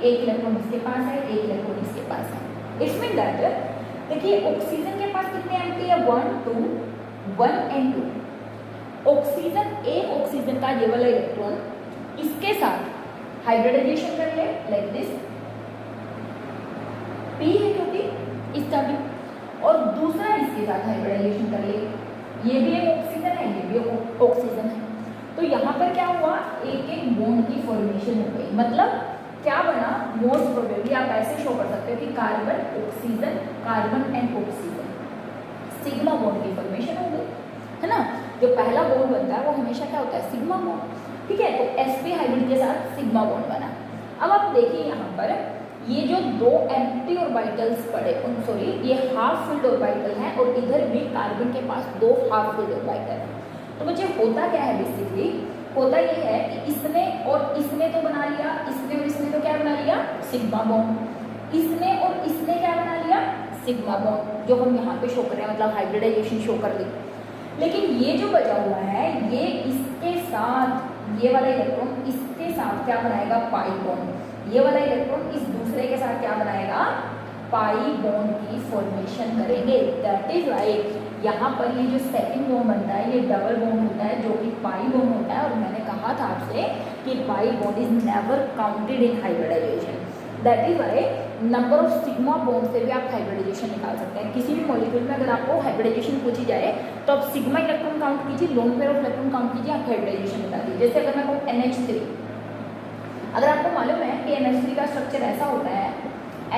एक इलेक्ट्रॉन इसके पास है, एक इलेक्ट्रॉन इसके पास है। इसमें दैट देखिए ऑक्सीजन के पास कितने एम्प्टी है, 1 2 1 एंड 2। ऑक्सीजन एक ऑक्सीजन का ये वाला इलेक्ट्रॉन इसके साथ हाइब्रिडाइजेशन कर ले लाइक दिस, p है क्योंकि इसका भी, और दूसरा इसके साथ हाइब्रिडाइजेशन कर ले, ये भी एक ऑक्सीजन है, ये भी ऑक्सीजन है। तो यहाँ पर क्या हुआ, एक एक बॉन्ड की फॉर्मेशन हो गई। मतलब क्या बना, मोस्ट प्रोबेबली आप ऐसे शो कर सकते हो कि carbon oxygen, carbon and oxygen, sigma bond की फॉर्मेशन हो गई, है ना। जो पहला बॉन्ड बनता है वो हमेशा क्या होता है, सिग्मा बॉन्ड। ठीक है, तो sp हाइब्रिड के साथ सिग्मा बॉन्ड बना। अब आप देखिए यहाँ पर ये जो 2 एम्प्टी ऑर्बिटल्स पड़े, सॉरी ये हाफ फिल्ड ऑर्बिटल है, और इधर भी कार्बन के पास 2 हाफ फिल्ड ऑर्बिटल है। तो बच्चे होता क्या है, बेसिकली होता ये है कि इसने और इसने तो बना लिया, इसने और इसने तो क्या बना लिया, सिग्मा बॉन्ड, इसने और इसने क्या बना लिया, सिग्मा बॉन्ड, जो हम यहाँ पे शो कर रहे हैं, मतलब हाइब्रिडाइजेशन शो कर ली। लेकिन ये जो बचा हुआ है, ये इसके साथ, ये वाला इलेक्ट्रॉन इसके साथ क्या बनाएगा, पाई बॉन्ड, ये वाला इलेक्ट्रॉन इस दूसरे के साथ क्या बनाएगा, पाई बॉन्ड की फॉर्मेशन करेंगे। दैट इज वाई यहाँ पर ये जो सेकंड बॉन्ड बनता है ये डबल बॉन्ड होता है, जो कि पाई बॉन्ड होता है। और मैंने कहा कहा था आपसे कि pi bond is never counted in hybridization, that is why number of sigma bond से भी आप हाइब्रिडाइजेशन निकाल सकते हैं। किसी भी मॉलिक्यूल में अगर आपको हाइब्रिडाइजेशन पूछी जाए तो आप सिग्मा इलेक्ट्रॉन काउंट कीजिए, loan pair of electron count कीजिए, आप हाइब्रिडाइजेशन बता दीजिए। जैसे अगर मैं कहूँ NH3, अगर आपको मालूम है कि NH3 का स्ट्रक्चर ऐसा होता है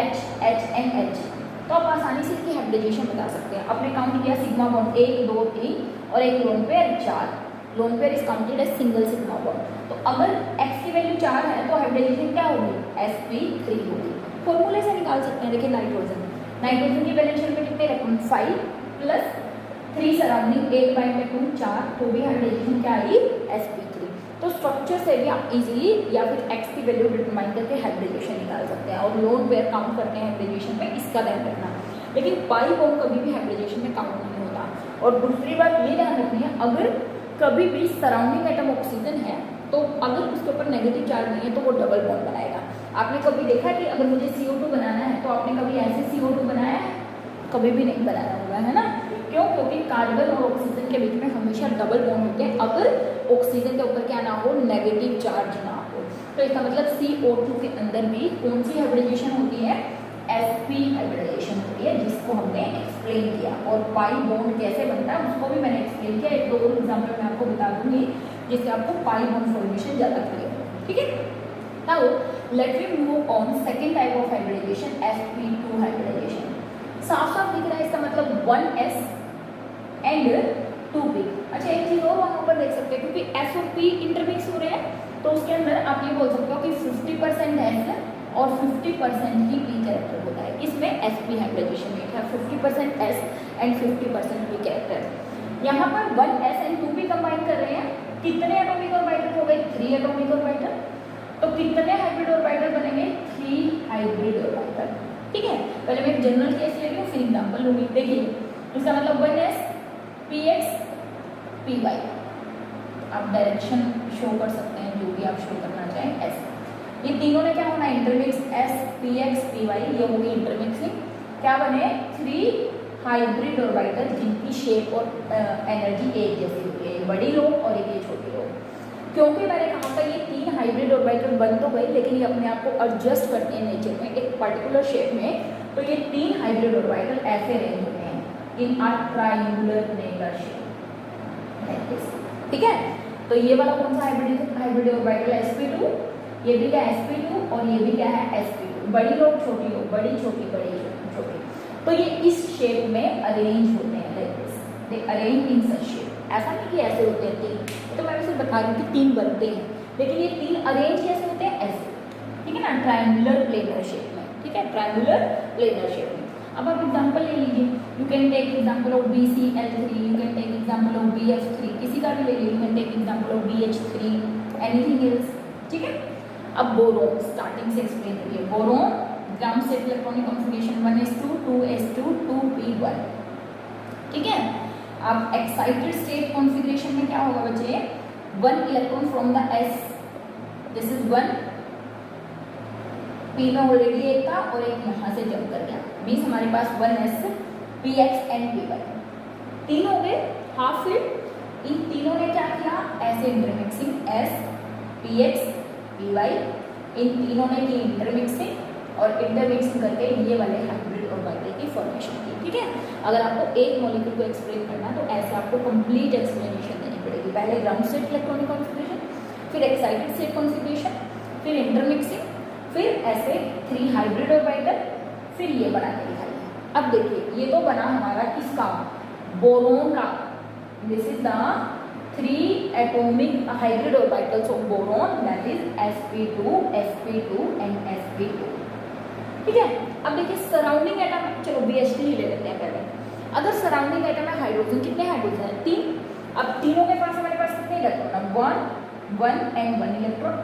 H H N H, तो आप आसानी से इसकी हाइब्रिडाइजेशन बता सकते हैं। आपने काउंट किया सिग्मा बॉन्ड 1 2 3 और एक lone pair 4, lone pair is counted as single sigma bond. तो अगर x की वैल्यू 4 है तो हाइब्रिडाइजेशन क्या होगी, sp3 होगी। फॉर्मूले से निकाल सकते हैं। देखिए नाइट्रोजन की वैलेंस शेल में कितने इलेक्ट्रॉन 5 प्लस 3 सराउंडिंग 8 बाई में 2 4, तो भी हाइब्रिडाइजेशन क्या आई sp3। तो स्ट्रक्चर से भी आप इजीली या फिर x की वैल्यू डिटरमाइन करके हाइब्रिडाइजेशन निकाल सकते हैं। और लोन पेयर काउंट करते हैं हाइब्रिडाइजेशन में, इसका ध्यान रखना। लेकिन पाई बॉन्ड कभी भी हाइब्रिडाइजेशन में काउंट नहीं होता। और दूसरी बात ये ध्यान रखनी है, अगर कभी भी सराउंडिंग एटम ऑक्सीजन है तो अगर उसके ऊपर नेगेटिव चार्ज नहीं है तो वो डबल बॉन्ड बनाएगा। आपने कभी देखा कि अगर मुझे CO2 बनाना है तो आपने कभी ऐसे CO2 बनाया है, कभी भी नहीं बनाया होगा, है ना। क्यों? क्योंकि कार्बन और ऑक्सीजन के बीच में हमेशा डबल बॉन्ड होते हैं अगर ऑक्सीजन के ऊपर क्या ना हो, नेगेटिव चार्ज ना हो। तो इसका मतलब CO2 के अंदर भी कौन सी हाइब्रिडाइजेशन होती है, sp हाइब्रिडाइजेशन होती है, जिसको हमने एक्सप्लेन किया। और पाई बॉन्ड कैसे बनता है उसको भी मैंने एक्सप्लेन किया। एक दो और एग्जाम्पल मैं आपको बता दूंगी जिससे आपको पाई बॉन्ड फॉर्मेशन ज़्यादा क्लियर हो, ठीक है। Now let we move on second type of hybridization, sp2 hybridization. साफ साफ दिख रहा है, इसका मतलब 1s एंड 2p। अच्छा एक चीज़ और वहाँ पर देख सकते हैं, क्योंकि s और p इंटरमिक्स हो रहे हैं तो उसके अंदर आप ये बोल सकते हो कि 50% s और 50% ही p कैरेक्टर होता है। इसमें sp हाइब्रिडाइजेशन में है 50% s एंड 50% p कैरेक्टर। यहाँ पर 1s एंड 2p कंबाइन कर रहे हैं। कितने एटॉमिक ऑर्बिटल हो गए, 3 एटॉमिक ऑर्बिटल। तो कितने हाइब्रिड ऑर्बिटल बनेंगे, 3 हाइब्रिड ऑर्बिटल, ठीक है। पहले मैं एक जनरल केस ले रही हूँ, फिर एग्जाम्पल लूँगी। देखिए इसका मतलब 1s px py, आप डायरेक्शन शो कर सकते हैं जो भी आप शो करना चाहें ऐसे। ये तीनों ने क्या होना, इंटरमिक्स s px py, ये होगी इंटरमिक्सिंग। क्या बने, 3 हाइब्रिड ऑर्बिटल जिनकी शेप और एनर्जी एक जैसी होती है, बड़ी लो और एक ये छोटी लो। क्योंकि मैंने कहा था ये 3 हाइब्रिड ऑर्बिटल बन तो गए लेकिन ये अपने आप को एडजस्ट करते हैं नेचर में एक पर्टिकुलर शेप में। तो ये 3 हाइब्रिड ऑर्बिटल ऐसे अरेंज होते हैं in a triangular regular shape, like this, ठीक है। तो ये वाला कौन सा हाइब्रिड ऑर्बिटल है, sp2, ये भी क्या है sp2 और ये भी क्या है sp2। बड़ी लो छोटी लो, बड़ी छोटी बड़ी छोटी, तो ये इस शेप में अरेंज होते हैं, like this, they arrange in such shape. ऐसा नहीं कि ऐसे होते हैं 3, तो मैं सिर्फ बता रही हूँ कि 3 बनते हैं, लेकिन ये 3 अरेंज कैसे होते हैं, ऐसे, ठीक है ना, ट्रायंगुलर प्लेनर शेप में, ठीक है, ट्रायंगुलर प्लेनर शेप में। अब आप एग्जांपल ले लीजिए, you can take example of BCl3, you can take example of BF3, किसी का भी ले लीजिए, you can take example of BH3, anything else, ठीक है। अब बोरोन स्टार्टिंग से एक्सप्लेन करिए। Boron ground state electronic configuration 1s2 2s2 2p1, ठीक है। अब एक्साइटेड स्टेट कॉन्फिगरेशन में क्या होगा बच्चे, 1 electron from the s, this is 1, p में ऑलरेडी एक था और एक यहाँ से जंप कर गया, मीन्स हमारे पास 1s px एंड py, 3 हो गए हाफ फिल्ड। इन तीनों ने क्या किया, ऐसे इंटरमिक्सिंग s px py, इन तीनों ने की इंटरमिक्सिंग और इंटरमिक्सिंग करके ये वाले हाइब्रिड ऑर्बिटल की फॉर्मेशन की, ठीक है। अगर आपको एक मॉलिक्यूल को एक्सप्लेन करना है तो ऐसे आपको कंप्लीट एक्सप्लेनेशन देनी पड़ेगी। पहले ग्राउंड स्टेट इलेक्ट्रॉनिक कॉन्फिगरेशन, फिर एक्साइटेड स्टेट कॉन्फिगरेशन, फिर इंटरमिक्सिंग, फिर ऐसे 3 हाइब्रिड ऑर्बिटल, फिर ये बना के दिखाइए। अब देखिए ये तो बना हमारा किसका, बोरोन का। This is the 3 atomic hybrid orbitals of boron, that is sp2 sp2 and sp2, ठीक है। अब देखिए सराउंडिंग एटम, चलो BH3 ले लेते हैं पहले। अगर सराउंडिंग एटम में हाइड्रोजन, कितने हाइड्रोजन है, 3। अब तीनों के पास हमारे पास कितने इलेक्ट्रॉन, 1 एंड 1 इलेक्ट्रॉन।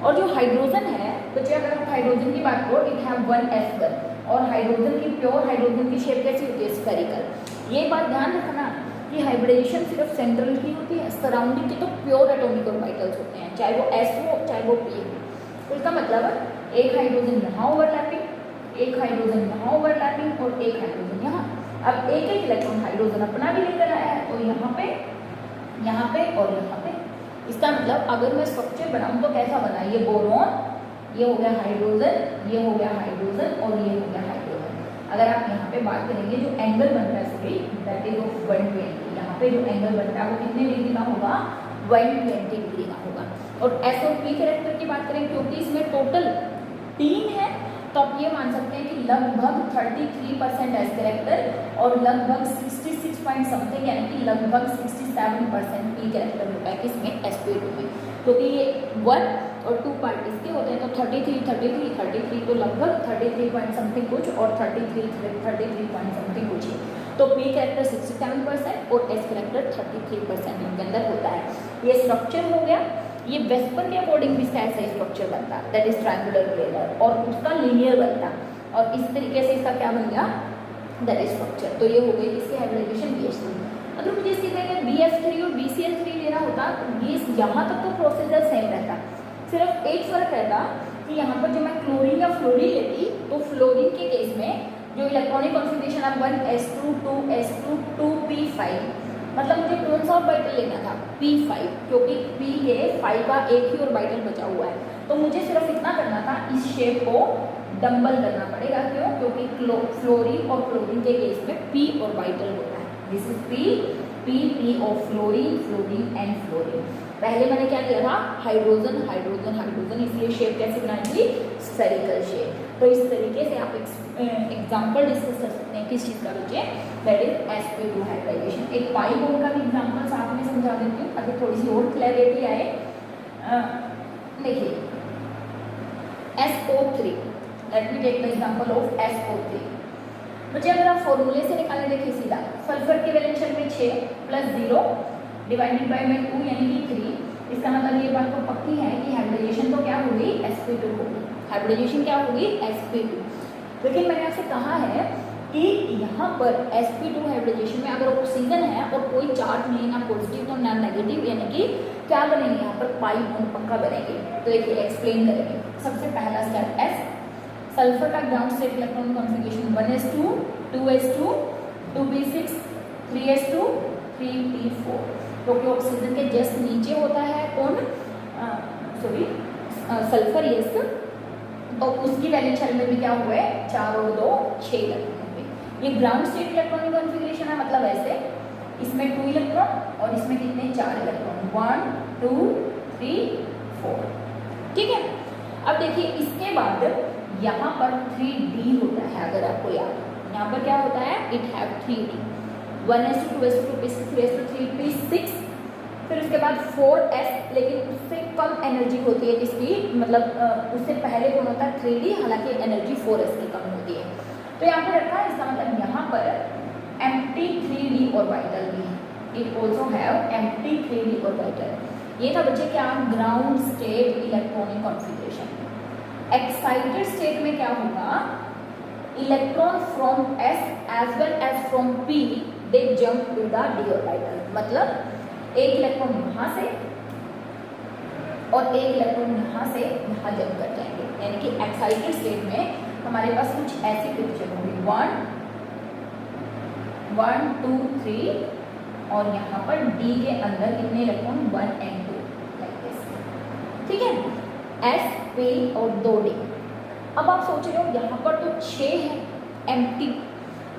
और जो हाइड्रोजन है बच्चे, अगर आप हाइड्रोजन की बात करो, इट हैव 1s1, और हाइड्रोजन की प्योर हाइड्रोजन की शेप कैसी होती है, स्फेरिकल। ये बात ध्यान रखना कि हाइब्रिडाइजेशन सिर्फ सेंट्रल की होती है, सराउंडिंग की तो प्योर एटॉमिक ऑर्बिटल्स होते हैं, चाहे वो s हो चाहे वो p हो। तो इसका मतलब एक हाइड्रोजन यहाँ ओवरलैपिंग, एक हाइड्रोजन यहाँ ओवरलैपिंग और एक हाइड्रोजन यहाँ। अब एक इलेक्ट्रॉन हाइड्रोजन अपना भी लेकर आया है, तो यहाँ पे और यहाँ पे। इसका मतलब अगर मैं स्ट्रक्चर बनाऊं तो कैसा बना, ये बोरॉन, ये हो गया हाइड्रोजन, ये हो गया हाइड्रोजन और ये हो गया हाइड्रोजन। अगर आप यहाँ पे बात करेंगे जो एंगल बन रहा है सभी दैट इज ऑफ 120, यहाँ पे जो एंगल बन रहा है वो कितने डिग्री का होगा, 120 डिग्री का होगा। और एस और पी कैरेक्टर की बात करें क्योंकि इसमें टोटल 3 है तो आप ये मान सकते हैं कि लगभग 33% एस कैरेक्टर और लगभग 66 पॉइंट समथिंग यानी कि लगभग 67% पी कैरेक्टर होता है किसमें, sp2 में। क्योंकि ये 1 और 2 पार्ट इसके होते हैं तो 33 तो लगभग 33 पॉइंट समथिंग कुछ और 33 पॉइंट समथिंग कुछ है। तो पी कैरेक्टर 67% और एस कैरेक्टर 33% इनके अंदर होता है। ये स्ट्रक्चर हो गया। ये वेस्पर के अकॉर्डिंग भी इसका ऐसा ही स्ट्रक्चर बनता है दैट इज ट्रायंगुलर प्लेनर और उसका लीनियर बनता और इस तरीके से इसका क्या बन गया, दैट इज स्ट्रक्चर। तो ये हो गई इसकी हाइब्रिडाइजेशन BH3। अगर मुझे इसकी जगह BF3 और BCl3 लेना होता तो ये यहाँ तक तो प्रोसीजर सेम रहता, सिर्फ एक फर्क रहता कि यहाँ पर जो मैं क्लोरीन या फ्लोरीन लेती तो फ्लोरीन के केस में जो इलेक्ट्रॉनिक कॉन्फ़िगरेशन है 1s2 2s2 2p5 मतलब मुझे कौन सा ऑर्बिटल लेना था, P5 क्योंकि P के 5 का एक ही ऑर्बिटल बचा हुआ है तो मुझे सिर्फ इतना करना था, इस शेप को डंबल करना पड़ेगा। क्यों, क्योंकि फ्लोरीन और क्लोरीन के केस में P ऑर्बिटल होता है। This is P of fluorine fluorine and fluorine. पहले मैंने क्या किया था, हाइड्रोजन हाइड्रोजन हाइड्रोजन, इसलिए शेप कैसे बनाएंगी, स्फेरिकल शेप। तो इस तरीके से आप एग्जाम्पल डिस्कस कर सकते हैं किस चीज़ का बच्चे, दैट इज sp2 हाइब्रिडाइजेशन। एक पाई बोर्ड का भी एग्जाम्पल साथ में समझा देती हूँ ताकि थोड़ी सी और क्लैरिटी आए। देखिए SO3, let me take the example of SO3। मुझे अगर आप फॉर्मूले से निकालें, देखिए सीधा सल्फर के वैलेंस शेल में 6 + 0 डिवाइडेड बाय में 2 यानी कि 3। इसका मतलब ये बात तो पक्की है कि हाइब्रिडाइजेशन तो क्या होगी, sp2 होगी। हाइब्रिडाइजेशन क्या होगी, sp2। लेकिन मैंने आपसे कहा है कि यहाँ पर sp2 हाइब्रिडाइजेशन में अगर ऑक्सीजन है और कोई चार्ज नहीं, ना पॉजिटिव तो ना नेगेटिव, यानी कि क्या बनेंगे यहाँ पर पाई बॉन्ड पक्का बनेंगे। तो देखिए एक्सप्लेन करेंगे। सबसे पहला स्टेप S, सल्फर का ground state electron configuration 1s2 2s2 2p6 3s2 3p4 क्योंकि ऑक्सीजन के जस्ट नीचे होता है कौन, सल्फर, यस। तो उसकी वैलेंस शेल में भी क्या हुआ है, 4 और 2 6 इलेक्ट्रॉन हुए। ये ग्राउंड स्टेट इलेक्ट्रॉनिक कॉन्फ़िगरेशन है, मतलब ऐसे इसमें 2 इलेक्ट्रॉन और इसमें कितने 4 इलेक्ट्रॉन 1 2 3 4, ठीक है। अब देखिए इसके बाद यहाँ पर 3D होता है, अगर आपको याद हो यहाँ पर क्या होता है, it have 3D 1s2 2s2 2p6 3s2 3p6, फिर उसके बाद 4s, लेकिन उससे कम एनर्जी होती है किसकी, मतलब उससे पहले कौन होता है 3D, हालांकि एनर्जी 4s की कम होती है। तो यहाँ पर रखा है, इसका मतलब यहाँ पर एम्प्टी 3D ऑर्बिटल भी है, it also have empty 3D orbital. ये था बच्चे क्या, ground state electronic configuration. Excited state में क्या होगा, electron from s as well as from p they jump to the d orbital, मतलब एक इलेक्ट्रॉन यहाँ से और एक इलेक्ट्रॉन यहाँ से यहाँ जंप कर जाएंगे। यानी कि एक्साइटेड स्टेट में हमारे पास कुछ ऐसी पिक्चर होगी 1 1 2 3 और यहाँ पर d के अंदर कितने इलेक्ट्रॉन 1 and 2, ठीक है, s p और 2d। अब आप सोच रहे हो यहाँ पर तो 6 है एम्प्टी,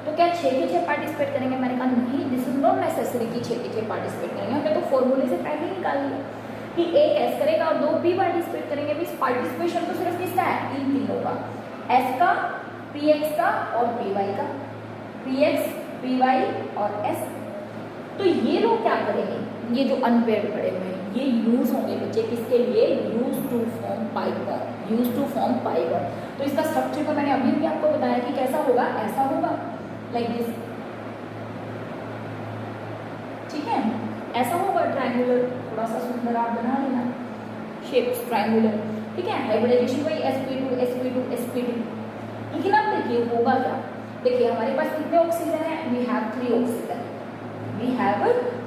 तो क्या 6 के 6 पार्टिसिपेट करेंगे, मैंने कहा नहीं, दिस इज नॉट नेसेसरी कि 6 के 6 पार्टिसिपेट करेंगे। हमने तो फॉर्मूले से पहले ही निकाल लिया कि एक S करेगा और 2 P पार्टिसिपेट करेंगे। भी पार्टिसिपेशन तो सिर्फ किसका है, इन तीनों का, S का, PX का और PY का, PX PY और S। तो ये लोग क्या करेंगे, ये जो अनपेयर्ड पड़े हुए हैं ये यूज होंगे बच्चे किसके लिए, use to form pi bond, use to form pi bond. तो इसका स्ट्रक्चर तो मैंने अभी भी आपको बताया कि कैसा होगा, ऐसा होगा लाइक दिस, ठीक है, ऐसा होगा ट्रायंगुलर, थोड़ा सा सुंदर आप बना लेना शेप्स ट्रायंगुलर, ठीक है। हाइब्रिडाइजेशन वही sp2 sp2 sp2। लेकिन अब देखिए होगा क्या, देखिए हमारे पास कितने ऑक्सीजन है, we have 3 oxygen, we have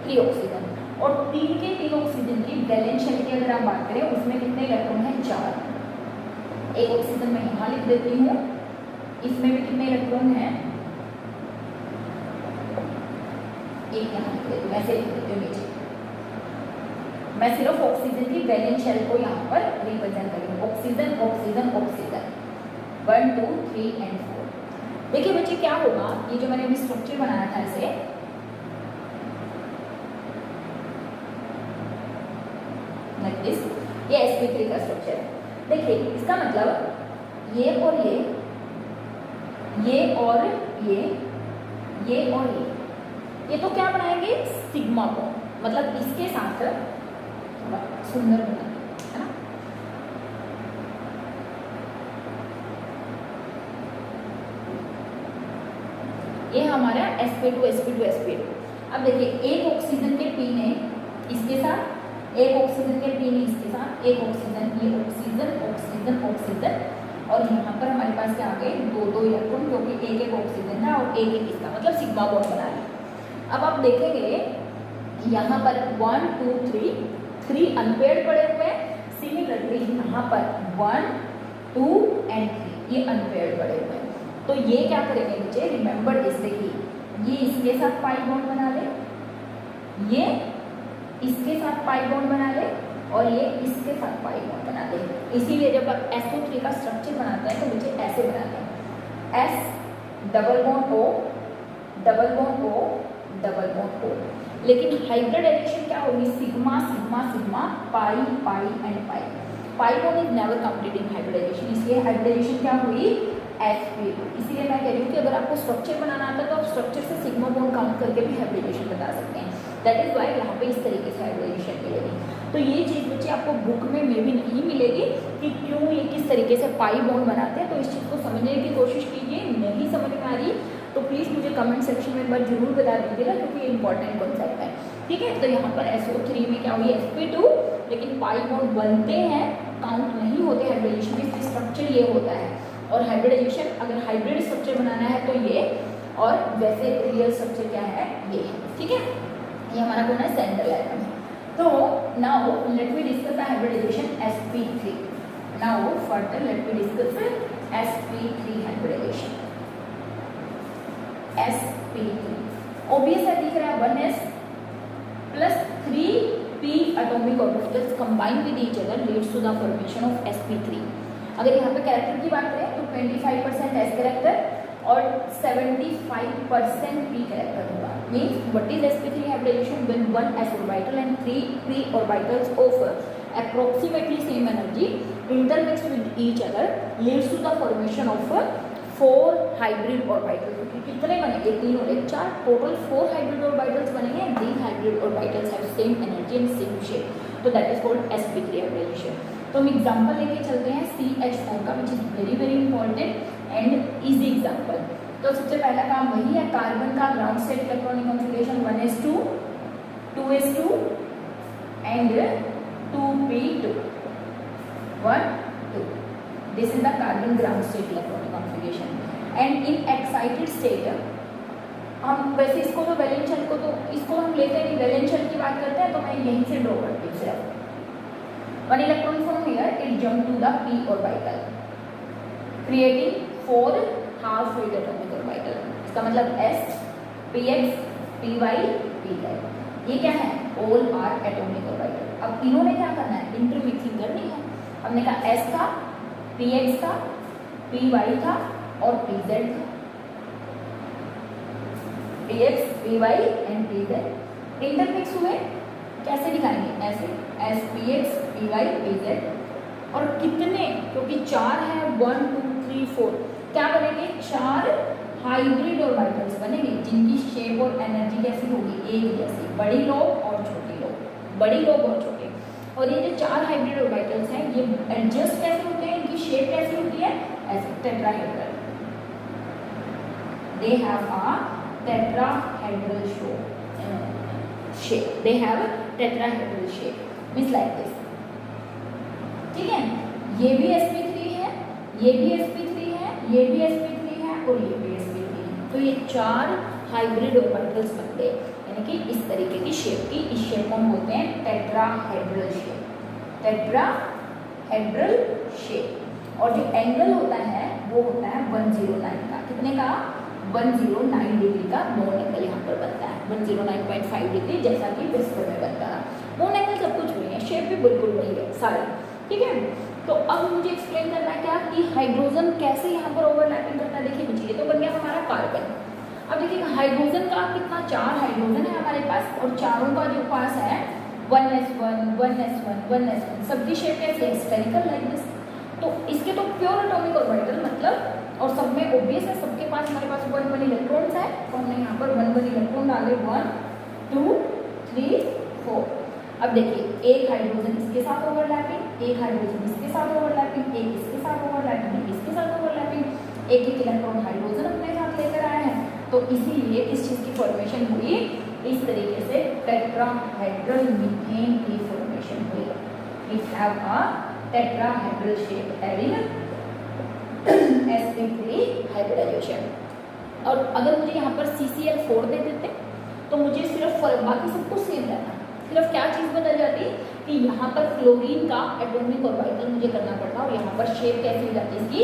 3 oxygen और 3 के 3 ऑक्सीजन की वैलेंस शेल की अगर आप बात करें उसमें कितने इलेक्ट्रॉन हैं, 4। एक ऑक्सीजन मैं यहाँ लिख देती हूँ, इसमें भी कितने इलेक्ट्रॉन हैं, एक यहाँ लिख देती हूँ, ऐसे लिख देती हूँ नीचे, मैं सिर्फ ऑक्सीजन की वैलेंस शेल को यहाँ पर रिप्रेजेंट करूँगी, ऑक्सीजन ऑक्सीजन ऑक्सीजन, 1 2 3 एंड 4। देखिए बच्चे क्या होगा, ये जो मैंने अभी स्ट्रक्चर बनाया था इसे लाइक दिस, ये sp3 का स्ट्रक्चर है। देखिए इसका मतलब ये और ये और ये और ये तो क्या बनाएंगे, सिग्मा बॉन्ड, मतलब इसके साथ थोड़ा सुंदर बनाएंगे, है ना। ये हमारा sp2 sp2 sp2। अब देखिए एक ऑक्सीजन के पी ने इसके साथ, एक ऑक्सीजन के पी ने इसके साथ, एक ऑक्सीजन, ये ऑक्सीजन ऑक्सीजन ऑक्सीजन, और यहाँ पर हमारे पास क्या आ गए, दो इलेक्ट्रॉन, क्योंकि एक एक ऑक्सीजन था और एक एक इसका, मतलब सिग्मा बॉन्ड बना लिया। अब आप देखेंगे यहाँ पर 1 2 3 अनपेयर्ड पड़े हुए हैं, सिमिलरली यहाँ पर 1 2 एंड 3 ये अनपेयर्ड पड़े हुए हैं। तो ये क्या करेंगे बच्चे, रिमेंबर दिस, देखिए ये इसके साथ पाई बॉन्ड बना ले, ये इसके साथ पाई बॉन्ड बना ले, और ये इसके साथ पाई बॉन्ड बना दे। इसीलिए जब आप SO3 का स्ट्रक्चर बनाते हैं तो मुझे ऐसे बनाते हैं, S double bond O double bond O double bond O। लेकिन हाइब्रिडाइजेशन क्या होगी, sigma sigma sigma pi pi and pi. Pi bond is never complete in hybridization, इसलिए हाइब्रिडाइजेशन क्या हुई, sp2। इसीलिए मैं कह रही हूँ कि अगर आपको स्ट्रक्चर बनाना आता है तो आप स्ट्रक्चर से सिग्मा बॉन्ड काउंट करके भी हाइब्रिडाइजेशन बता सकते हैं। दैट इज वाई यहाँ पे इस तरीके से हाइब्रिडाइजेशन मिलेगी। तो ये चीज़ बच्चे आपको बुक में भी नहीं मिलेगी कि क्यों ये किस तरीके से पाई बॉन्ड बनाते हैं, तो इस चीज़ को समझने की कोशिश कीजिए। नहीं समझ में आ रही तो प्लीज़ मुझे कमेंट सेक्शन में एक बार जरूर बता दीजिएगा, क्योंकि ये इंपॉर्टेंट कॉन्सेप्ट है, ठीक है। तो यहाँ पर SO3 में क्या हुई, sp2, लेकिन पाई बॉन्ड बनते हैं, काउंट नहीं होते हाइब्रिडाइजेशन में, स्ट्रक्चर ये होता है। और हाइब्रिडाइजेशन अगर हाइब्रिड स्ट्रक्चर बनाना है तो ये, और वैसे रियल स्ट्रक्चर क्या है, ये है, ठीक है। ये हमारा कौन है, सेंट्रल एटम है। तो now let me discuss the hybridization sp3। Now further let me discuss sp3 hybridization. sp3 obvious है, दिख रहा है, 1s plus 3p atomic orbitals combined with each other leads to the formation of sp3। अगर यहाँ पे character की बात करें तो 25% s कैरेक्टर और 75% p कैरेक्टर होगा। Means what is sp3 hybridization, when one s orbital and 3 p orbitals of approximately same energy intermix with each other leads to the formation of 4 hybrid orbitals। कितने बनेंगे, 3 और 1 4, total 4 hybrid orbitals बनेंगे। and these hybrid orbitals have same energy and same shape, तो that is called sp3 hybridization। तो हम example लेके चलते हैं CH4 का, which is very very important and easy example. तो सबसे पहला काम वही है, कार्बन का ground state electronic configuration 1s2 2s2 and 2p2 1 2। This is the carbon ground state electronic configuration. And in excited state, हम वैसे इसको तो वैलेंस शेल को तो इसको हम लेते नहीं, वैलेंस शेल की बात करते हैं, तो मैं यहीं से ड्रॉ करती हूँ सिर्फ। 1 electron from here it jump to the p orbital creating 4 half filled atomic orbital। इसका मतलब s px py pz, ये क्या है, all are atomic orbital। अब इन्होंने क्या करना है, इंटरमिक्सिंग करनी है। हमने कहा s था, px था, py था और pz था, px py and pz intermix हुए। कैसे दिखाएंगे, ऐसे s p x p y p z. और कितने, क्योंकि 4 है, 1 2 3 4, क्या बनेंगे, 4 हाइब्रिड ऑर्बिटल्स बनेंगे जिनकी शेप और एनर्जी कैसी होगी, एक जैसी, बड़ी लोब और छोटी लोब, बड़ी लोब और छोटे। और ये जो 4 हाइब्रिड ऑर्बिटल्स हैं ये एडजस्ट कैसे होते हैं, इनकी शेप कैसी होती है, ऐसे tetrahedral. They have a tetrahedral shape, they have a tetrahedral shape, means like this, ठीक है। ये भी sp3 है, ये भी sp3 है, ये भी sp3 है और ये भी sp3 है। तो ये 4 हाइब्रिड ऑर्बिटल्स बन गए, यानी कि इस तरीके की शेप की। इस शेप को हम बोलते हैं टेट्राहेड्रल शेप, टेट्राहेड्रल शेप। और जो एंगल होता है वो होता है 109 का, कितने का, 109 डिग्री का मोन एंगल यहाँ पर बनता है, 109.5 डिग्री, जैसा कि वेस्टर में बनता है। मोन एंगल सब कुछ हुई है, शेप भी बिल्कुल वही है सारी, ठीक है। तो अब मुझे एक्सप्लेन करना है क्या कि हाइड्रोजन कैसे यहाँ पर ओवरलैपिंग करता है। देखिए बच्चे, ये तो बन गया हमारा कार्बन। अब देखिए हाइड्रोजन का कितना, 4 हाइड्रोजन है हमारे पास, और चारों का जो पास है 1s1 1s1 1s1, सबकी शेप कैसे है, स्फेरिकल लाइक दिस। तो इसके तो प्योर एटॉमिक ऑर्बिटल मतलब, और सब में ऑब्वियस है सबके पास हमारे पास 1 इलेक्ट्रॉन्स है, तो हमने यहाँ पर 1 इलेक्ट्रॉन डाले, 1 2 3 4। अब देखिए एक हाइड्रोजन इसके साथ ओवरलैपिंग, एक हाइड्रोजन इसके साथ ओवरलैपिंग, एक इसके साथ ओवरलैपिंग, एक इसके साथ ओवरलैपिंग, एक एक इलेक्ट्रॉन हाइड्रोजन अपने साथ लेकर आया है। तो इसीलिए इस चीज की फॉर्मेशन हुई इस तरीके से, टेट्राहेड्रल मीथेन की फॉर्मेशन हुई। We have a tetrahedral shape having sp3 hybridization. और अगर मुझे यहाँ पर CCl4 दे देते तो मुझे सिर्फ बाकी सब कुछ सेम रहता, सिर्फ क्या चीज़ बदल जाती कि यहाँ पर क्लोरीन का एटॉमिक ऑर्बिटल मुझे करना पड़ता, और यहाँ पर शेप कैसी हो जाती, इसकी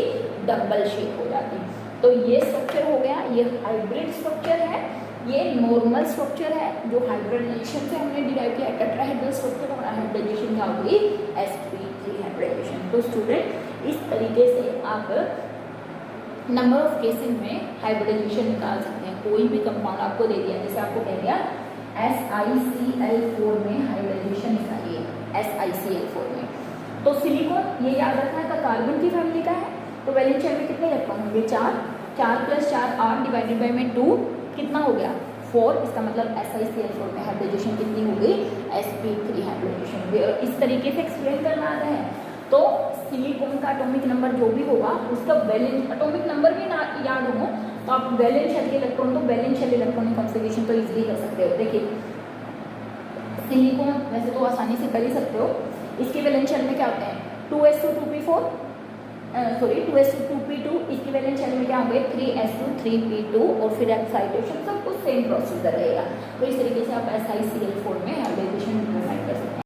डबल शेप हो जाती। तो ये स्ट्रक्चर हो गया, ये हाइब्रिड स्ट्रक्चर है, ये नॉर्मल स्ट्रक्चर है जो हाइब्रिडाइजेशन से हमने डिराइव किया। टेट्राहेड्रल स्ट्रक्चर और हाइब्रिडाइजेशन क्या होगी, sp3 हाइब्रिडाइजेशन। तो स्टूडेंट इस तरीके से आप नंबर ऑफ केसेस में हाइब्रिडाइजेशन निकाल सकते हैं। कोई भी कंपाउंड आपको दे दिया, जैसे आपको कह दिया SiCl4 में हाइब्रिडाइजेशन निकालिए, SiCl4 में। तो सिलिकॉन ये याद रखना है का कार्बन की फैमिली का है, तो वैलेंस शेल में कितने इलेक्ट्रॉन होंगे, 4 4 + 4 8 डिवाइडेड बाय में 2 कितना हो गया 4। इसका मतलब SiCl4 में हाइब्रिडाइजेशन कितनी हो गई, sp3 हाइब्रिडाइजेशन। इस तरीके से एक्सप्लेन करना आता है। तो सिलिकॉन का एटॉमिक नंबर जो भी होगा उसका वैलेंस एटॉमिक नंबर भी ना याद हो तो आप वैलेंस शेल के इलेक्ट्रॉन, तो वैलेंस शेल इलेक्ट्रॉनिक कॉन्फ़िगरेशन तो इजीली कर सकते हो। देखिए सिलिकॉन वैसे तो आसानी से कर ही सकते हो, इसके वैलेंस शेल में क्या होते हैं 2s2 2p2, इसकी वैलेंस शेल में क्या होंगे 3s2 3p2, और फिर एक्साइटेशन सब कुछ सेम प्रोसीजर रहेगा। तो इस तरीके से आप SiCl4 में हाइब्रिडाइजेशन इंप्लीमेंट कर सकते हैं।